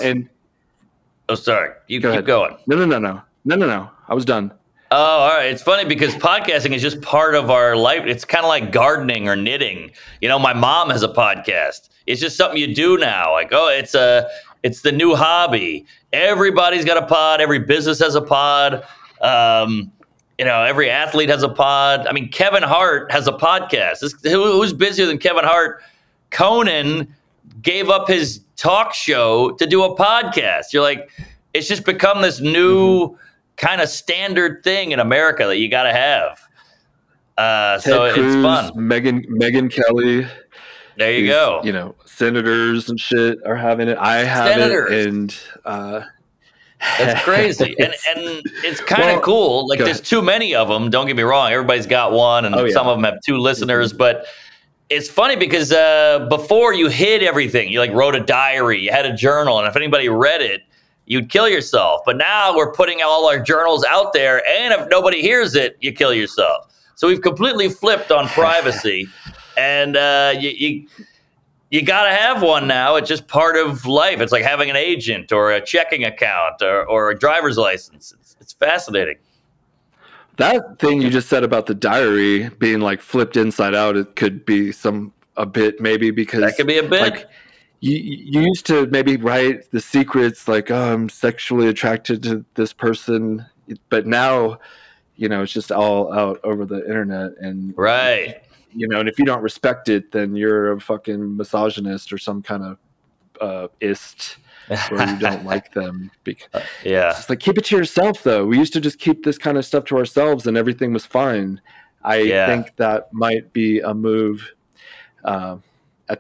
sorry, you keep going. No, I was done. Oh, all right. It's funny because podcasting is just part of our life. It's kind of like gardening or knitting. My mom has a podcast. It's just something you do now. Like, it's the new hobby. Everybody's got a pod. Every business has a pod. Every athlete has a pod. I mean, Kevin Hart has a podcast. Who's busier than Kevin Hart? Conan gave up his talk show to do a podcast. You're like, it's just become this new kind of standard thing in America that you got to have. So Cruz, it's fun. Megan Kelly. There you go. Senators and shit are having it. I have it, and that's crazy. and it's kind of cool. Like there's too many of them. Don't get me wrong. Everybody's got one, and some of them have 2 listeners. But it's funny because before you hid everything. You wrote a diary. You had a journal, and if anybody read it, you'd kill yourself. But now we're putting all our journals out there, and if nobody hears it, you kill yourself. So we've completely flipped on privacy, and you got to have one now. It's just part of life. It's like having an agent or a checking account or a driver's license. It's fascinating. That thing you just said about the diary being flipped inside out, it could be a bit maybe, because that could be a bit. You used to maybe write the secrets like, oh, I'm sexually attracted to this person, but now, it's just all out over the internet, and right. And if you don't respect it, then you're a fucking misogynist or some kind of ist, where you don't like them. Because it's just keep it to yourself, though. We used to just keep this kind of stuff to ourselves, and everything was fine. I think that might be a move.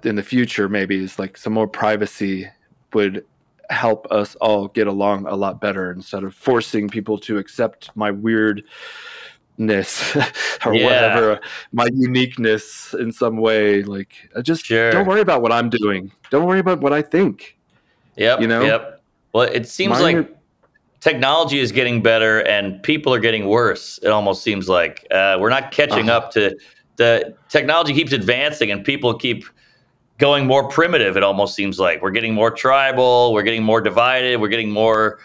In the future, maybe is some more privacy would help us all get along a lot better, instead of forcing people to accept my weirdness or whatever, my uniqueness in some way. Don't worry about what I'm doing. Don't worry about what I think. Yep. Well, it seems technology is getting better and people are getting worse. It almost seems like we're not catching up to the technology. Keeps advancing and people keep going more primitive. It almost seems like we're getting more tribal, we're getting more divided, we're getting more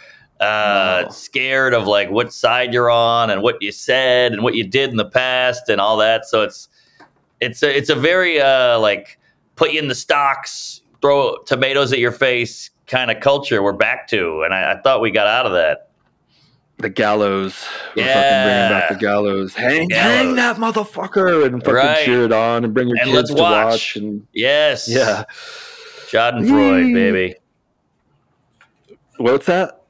scared of what side you're on and what you said and what you did in the past and all that. So it's a very put you in the stocks, throw tomatoes at your face kind of culture we're back to. And I thought we got out of that. The gallows. We're Yeah. fucking bringing back the gallows. Hang that motherfucker and fucking cheer it on and bring your kids to watch. And yes. Yeah. Schadenfreude, baby. What's that?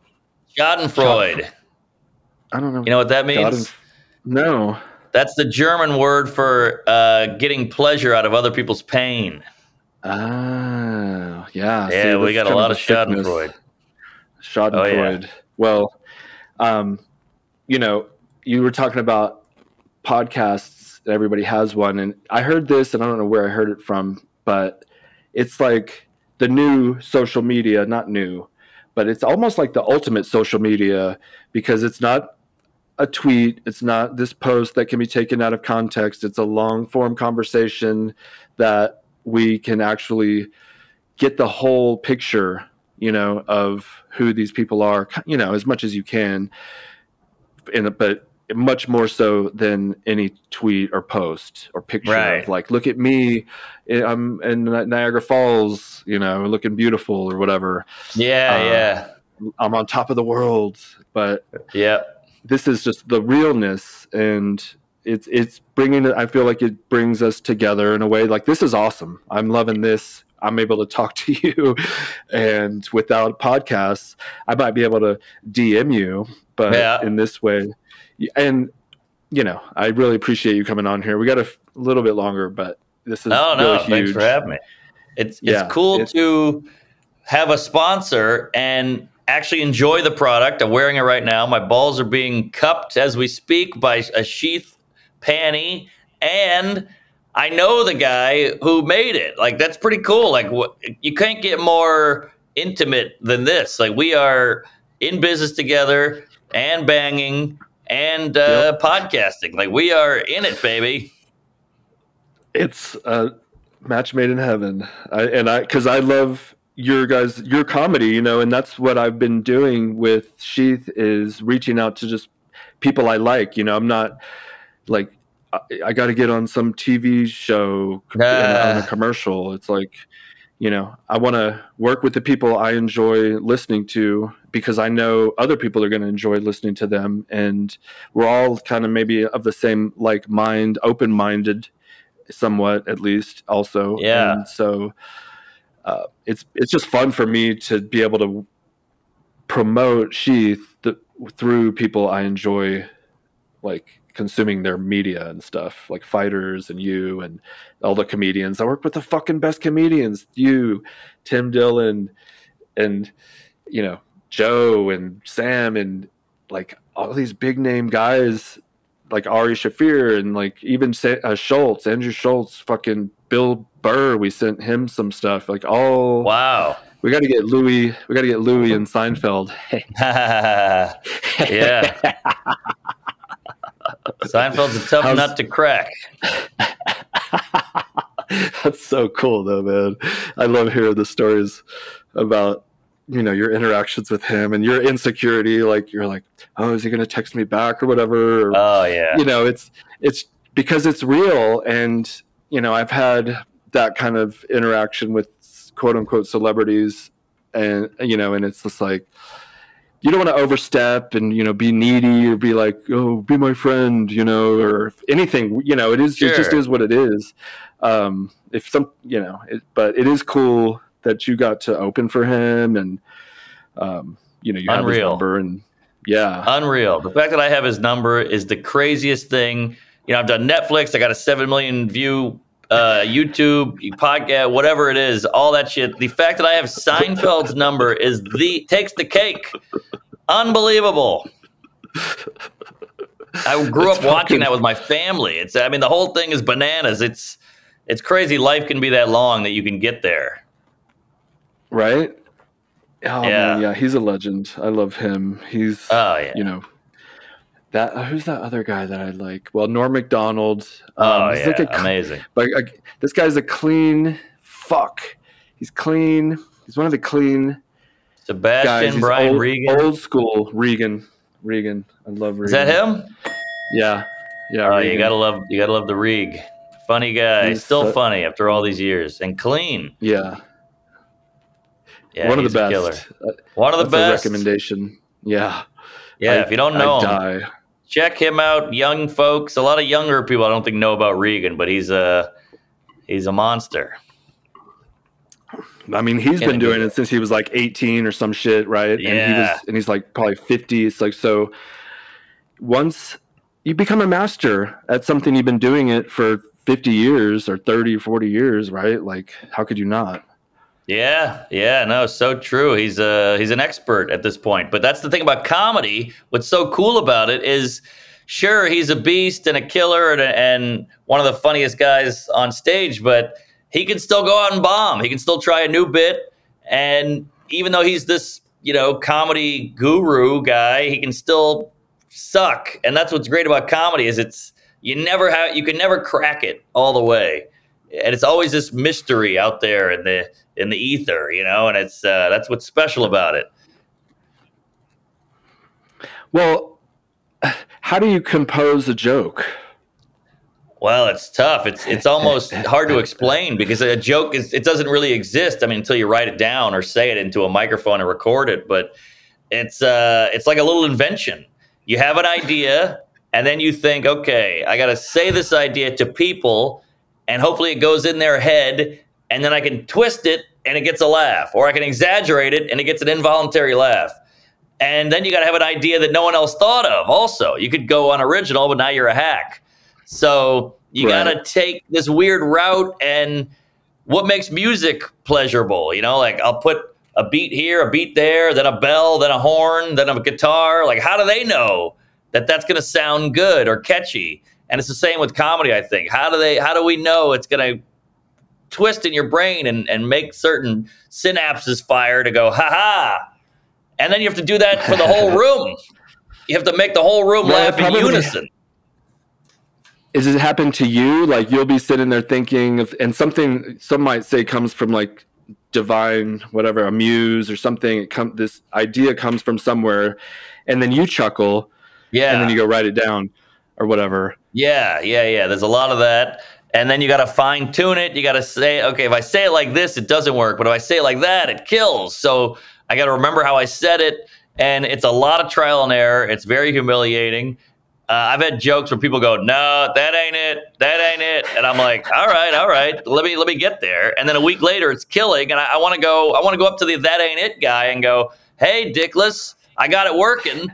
Schadenfreude. I don't know. You know what that means? No. That's the German word for getting pleasure out of other people's pain. Ah, yeah. Yeah, we got a lot of Schadenfreude. Schadenfreude. Oh, yeah. Well, you know, you were talking about podcasts. Everybody has one, and I heard this, and I don't know where I heard it from, but it's like the new social media. Not new, but it's almost like the ultimate social media because it's not a tweet. It's not this post that can be taken out of context. It's a long form conversation that we can actually get the whole picture, you know, of who these people are, you know, as much as you can, but much more so than any tweet or post or picture of like, look at me, I'm in Niagara Falls, you know, looking beautiful or whatever. Yeah. I'm on top of the world, but yeah, this is just the realness, and it's bringing it. I feel like it brings us together in a way. Like, this is awesome. I'm loving this. I'm able to talk to you, and without podcasts, I might be able to DM you, but in this way, and you know, I really appreciate you coming on here. We got a little bit longer, but this is really huge. Thanks for having me. It's cool to have a sponsor and actually enjoy the product. I'm wearing it right now. My balls are being cupped as we speak by a SHEATH panty, and I know the guy who made it. Like, that's pretty cool. Like, you can't get more intimate than this. Like, we are in business together and banging and podcasting. Like, we are in it, baby. It's a match made in heaven. Because I love your comedy, you know, and that's what I've been doing with SHEATH, is reaching out to just people I like. You know, I'm not like, I got to get on some TV show on a commercial. It's like, you know, I want to work with the people I enjoy listening to, because I know other people are going to enjoy listening to them, and we're all kind of maybe of the same like mind, open-minded, somewhat at least. Also, and so it's just fun for me to be able to promote SHEATH through people I enjoy, like consuming their media and stuff, like fighters and you and all the comedians. I work with the fucking best comedians, you, Tim Dillon, and you know, Joe and Sam, and like all these big name guys like Ari Shaffir, and like even Schultz, Andrew Schultz, fucking Bill Burr. We sent him some stuff. Like, all wow. We got to get Louis. We got to get Louis and Seinfeld. Yeah. Seinfeld's a tough nut to crack. That's so cool, though, man. I love hearing the stories about, you know, your interactions with him and your insecurity. Like, you're like, oh, is he going to text me back or whatever? Or, oh, yeah. You know, it's because it's real. And, you know, I've had that kind of interaction with quote unquote celebrities, and, you know, and it's just like, you don't want to overstep and, you know, be needy or be like, oh, be my friend, you know, or anything, you know. It just is what it is. If some, you know, but it is cool that you got to open for him, and, you know, you have his number, and unreal. The fact that I have his number is the craziest thing. You know, I've done Netflix. I got a 7 million view YouTube, podcast, whatever it is, all that shit. The fact that I have Seinfeld's number takes the cake. Unbelievable. I grew up watching that with my family. I mean, the whole thing is bananas. It's crazy. Life can be that long that you can get there. Right? Oh, man, yeah, he's a legend. I love him. He's, you know, who's that other guy that I like? Well, Norm Macdonald. Like amazing. But this guy's a clean fuck. He's clean. He's one of the clean Sebastian, guys. Brian Regan. Old school Regan. I love Regan. Is that him? Yeah. Oh, Regan. You gotta love the Reg. Funny guy. He's Still funny after all these years. And clean. Yeah. Yeah, One of the he's a best. killer. One of the That's best. a recommendation. Yeah. Yeah, if you don't know him, die. check him out. Young folks. A lot of younger people I don't think know about Regan, but he's a monster. I mean, he's been doing it since he was like 18 or some shit, right? Yeah. And he's like probably 50. It's like, so once you become a master at something, you've been doing it for 50 years or 30, 40 years, right? Like, how could you not? Yeah, no, so true. He's an expert at this point. But that's the thing about comedy. What's so cool about it is, sure, he's a beast and a killer and one of the funniest guys on stage, but he can still go out and bomb. He can still try a new bit. And even though he's this, comedy guru guy, he can still suck. And that's what's great about comedy is you can never crack it all the way. And it's always this mystery out there in the ether, and it's that's what's special about it. Well, how do you compose a joke? Well, it's tough. It's almost hard to explain because a joke it doesn't really exist. I mean, until you write it down or say it into a microphone and record it. But it's like a little invention. You have an idea, and then you think, okay, I got to say this idea to people, and hopefully it goes in their head, and then I can twist it and it gets a laugh, or I can exaggerate it and it gets an involuntary laugh. And then you got to have an idea that no one else thought of. Also, you could go unoriginal, but now you're a hack. So you got to take this weird route, and what makes music pleasurable? Like I'll put a beat here, a beat there, then a bell, then a horn, then a guitar. Like, how do they know that that's going to sound good or catchy? And it's the same with comedy, I think. How do we know it's going to twist in your brain and make certain synapses fire to go, ha-ha? And then you have to do that for the whole room. You have to make the whole room laugh in unison. Does it happen to you? Like you'll be sitting there thinking of, and something some might say comes from like divine, whatever, a muse or something. This idea comes from somewhere, and then you chuckle, and then you go write it down or whatever. Yeah. There's a lot of that, and then you got to fine tune it. You got to say, okay, if I say it like this, it doesn't work, but if I say it like that, it kills. So I got to remember how I said it, and it's a lot of trial and error. It's very humiliating. I've had jokes where people go, no, that ain't it. And I'm like, all right, let me get there. And then a week later it's killing. And I want to go up to the that ain't it guy and go, hey, Dickless, I got it working.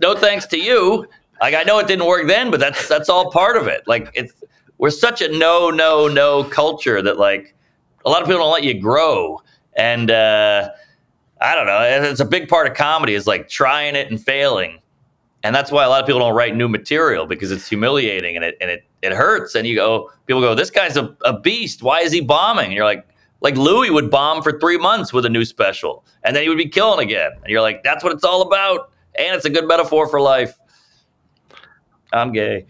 No thanks to you. Like, I know it didn't work then, but that's all part of it. Like we're such a no culture that like a lot of people don't let you grow. And I don't know. It's a big part of comedy is like trying it and failing. And that's why a lot of people don't write new material, because it's humiliating and it hurts. And people go, this guy's a beast. Why is he bombing? And you're like Louis would bomb for 3 months with a new special, and then he would be killing again. And you're like, that's what it's all about. And it's a good metaphor for life. I'm gay.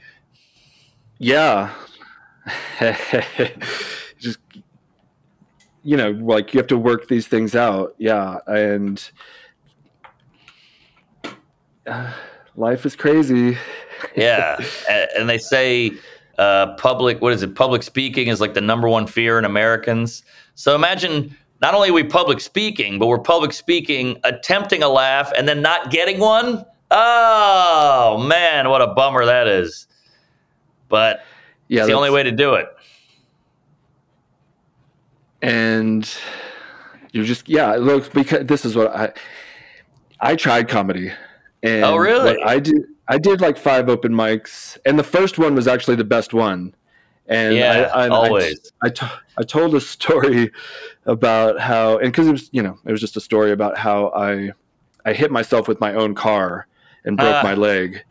Yeah. Just, like you have to work these things out. Yeah. And life is crazy. Yeah. And they say public speaking is like the number one fear in Americans. So imagine not only are we public speaking, but we're public speaking, attempting a laugh and then not getting one. Oh, man, what a bummer that is. But it's the only way to do it. And you're just, look, because this is what I tried comedy. And oh, really? I did like 5 open mics, and the first one was actually the best one. And always. I told a story about how, and because it was just a story about how I hit myself with my own car and broke my leg.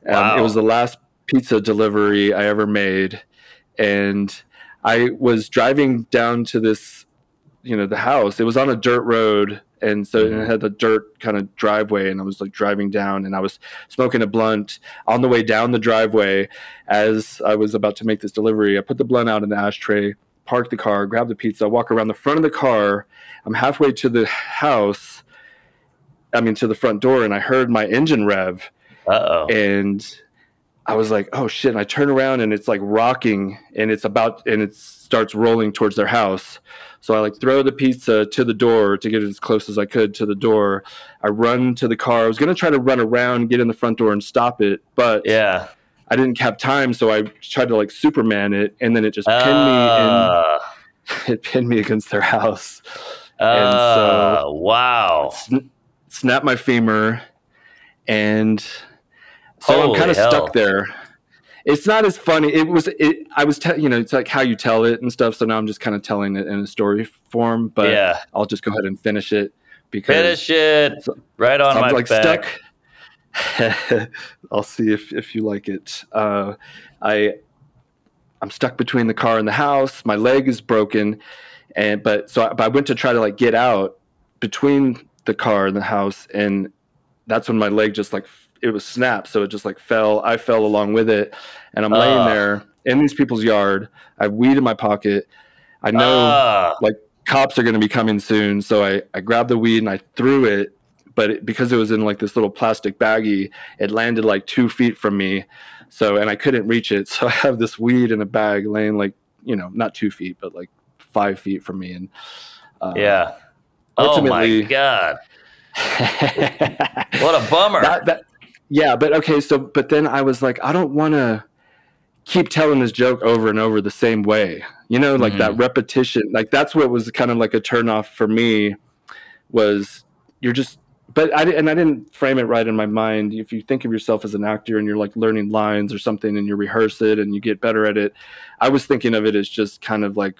Wow. It was the last pizza delivery I ever made, and I was driving down to this, the house. It was on a dirt road. And so it had a dirt kind of driveway, and I was like driving down, and I was smoking a blunt on the way down the driveway as I was about to make this delivery. I put the blunt out in the ashtray, parked the car, grabbed the pizza, walk around the front of the car. I'm halfway to the house, to the front door, and I heard my engine rev. Uh-oh. And I was like, oh shit. And I turn around and it's like rocking and it starts rolling towards their house. So I like throw the pizza to the door to get it as close as I could to the door. I run to the car. I was going to try to run around, get in the front door and stop it. But yeah, I didn't have time. So I tried to like Superman it. And then it just pinned me in. It pinned me against their house. And so wow. Snapped my femur. And so I'm kind of stuck there. It's not as funny. It's like how you tell it and stuff. So now I'm just kind of telling it in a story form, but yeah. I'll just go ahead and finish it right on my like back. Stuck. I'll see if you like it. I'm stuck between the car and the house. My leg is broken. But I went to try to like get out between the car and the house. And that's when my leg just like, it was snapped, so it just like fell. I fell along with it, and I'm laying there in these people's yard. I have weed in my pocket. I know like cops are going to be coming soon, so I grabbed the weed and I threw it. But because it was in like this little plastic baggie, it landed like 2 feet from me. And I couldn't reach it. So I have this weed in a bag laying like, not 2 feet, but like 5 feet from me. And yeah, oh my God, what a bummer. Yeah, but okay, but then I was like, I don't want to keep telling this joke over and over the same way. Like that repetition, like that's what was kind of like a turnoff for me was I didn't frame it right in my mind. If you think of yourself as an actor and you're like learning lines or something and you rehearse it and you get better at it, I was thinking of it as just kind of like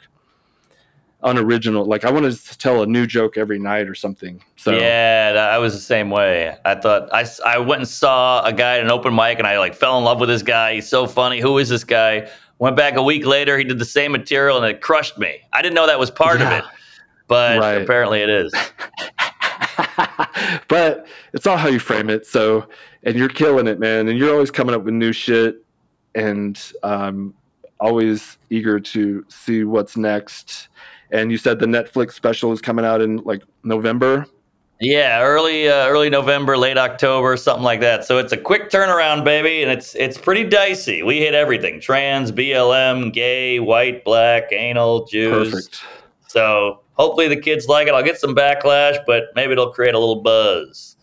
unoriginal. Like I wanted to tell a new joke every night or something. So yeah, I was the same way. I thought I went and saw a guy at an open mic and I like fell in love with this guy. He's so funny. Who is this guy? Went back a week later. He did the same material and it crushed me. I didn't know that was part of it, but apparently it is. But it's all how you frame it. So, and you're killing it, man. And you're always coming up with new shit and always eager to see what's next. And you said the Netflix special is coming out in like November? Yeah, early November, late October, something like that. So it's a quick turnaround, baby, and it's pretty dicey. We hit everything: trans, BLM, gay, white, black, anal, Jews. Perfect. So hopefully the kids like it. I'll get some backlash, but maybe it'll create a little buzz.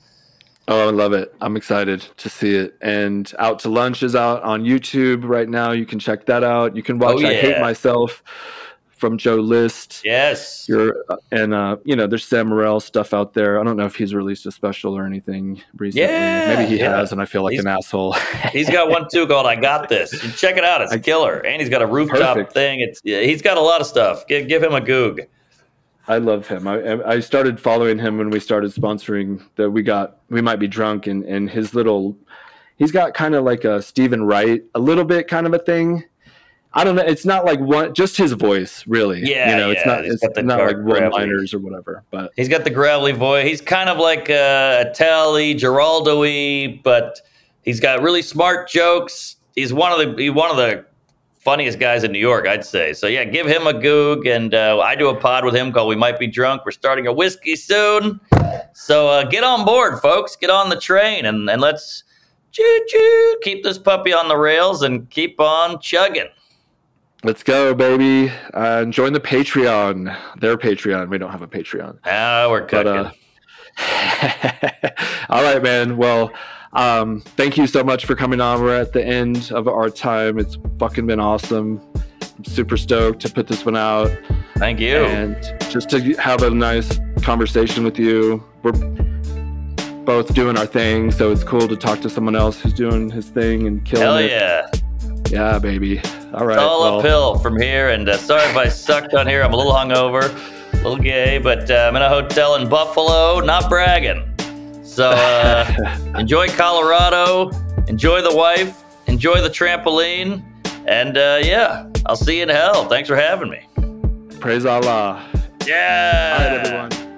Oh, I love it. I'm excited to see it. And Out to Lunch is out on YouTube right now. You can check that out. You can watch I Hate Myself from Joe List. Yes. There's Sam Morril stuff out there. I don't know if he's released a special or anything recently. Yeah, maybe he has, and I feel like an asshole. He's got one too called "I Got This." You check it out; it's a killer. And he's got a rooftop thing. He's got a lot of stuff. Give him a goog. I love him. I started following him when we started sponsoring the We Might Be Drunk, and he's got kind of like a Stephen Wright, a little bit kind of a thing. I don't know. It's not like just his voice, really. Yeah, it's not like one-liners or whatever. But he's got the gravelly voice. He's kind of like a Telly, Geraldo-y, but he's got really smart jokes. He's one of the funniest guys in New York, I'd say. So yeah, give him a goog. And I do a pod with him called We Might Be Drunk. We're starting a whiskey soon. So get on board, folks. Get on the train and let's choo-choo keep this puppy on the rails and keep on chugging. Let's go, baby. Join the Patreon. Their Patreon. We don't have a Patreon. We're cooking. All right, man. Well, thank you so much for coming on. We're at the end of our time. It's fucking been awesome. I'm super stoked to put this one out. Thank you. And just to have a nice conversation with you. We're both doing our thing, so it's cool to talk to someone else who's doing his thing and killing it. Hell yeah. Yeah, baby. All right. It's all uphill from here, and sorry if I sucked on here. I'm a little hungover, a little gay, but I'm in a hotel in Buffalo, not bragging. So enjoy Colorado, enjoy the wife, enjoy the trampoline, and I'll see you in hell. Thanks for having me. Praise Allah. Yeah. All right, everyone.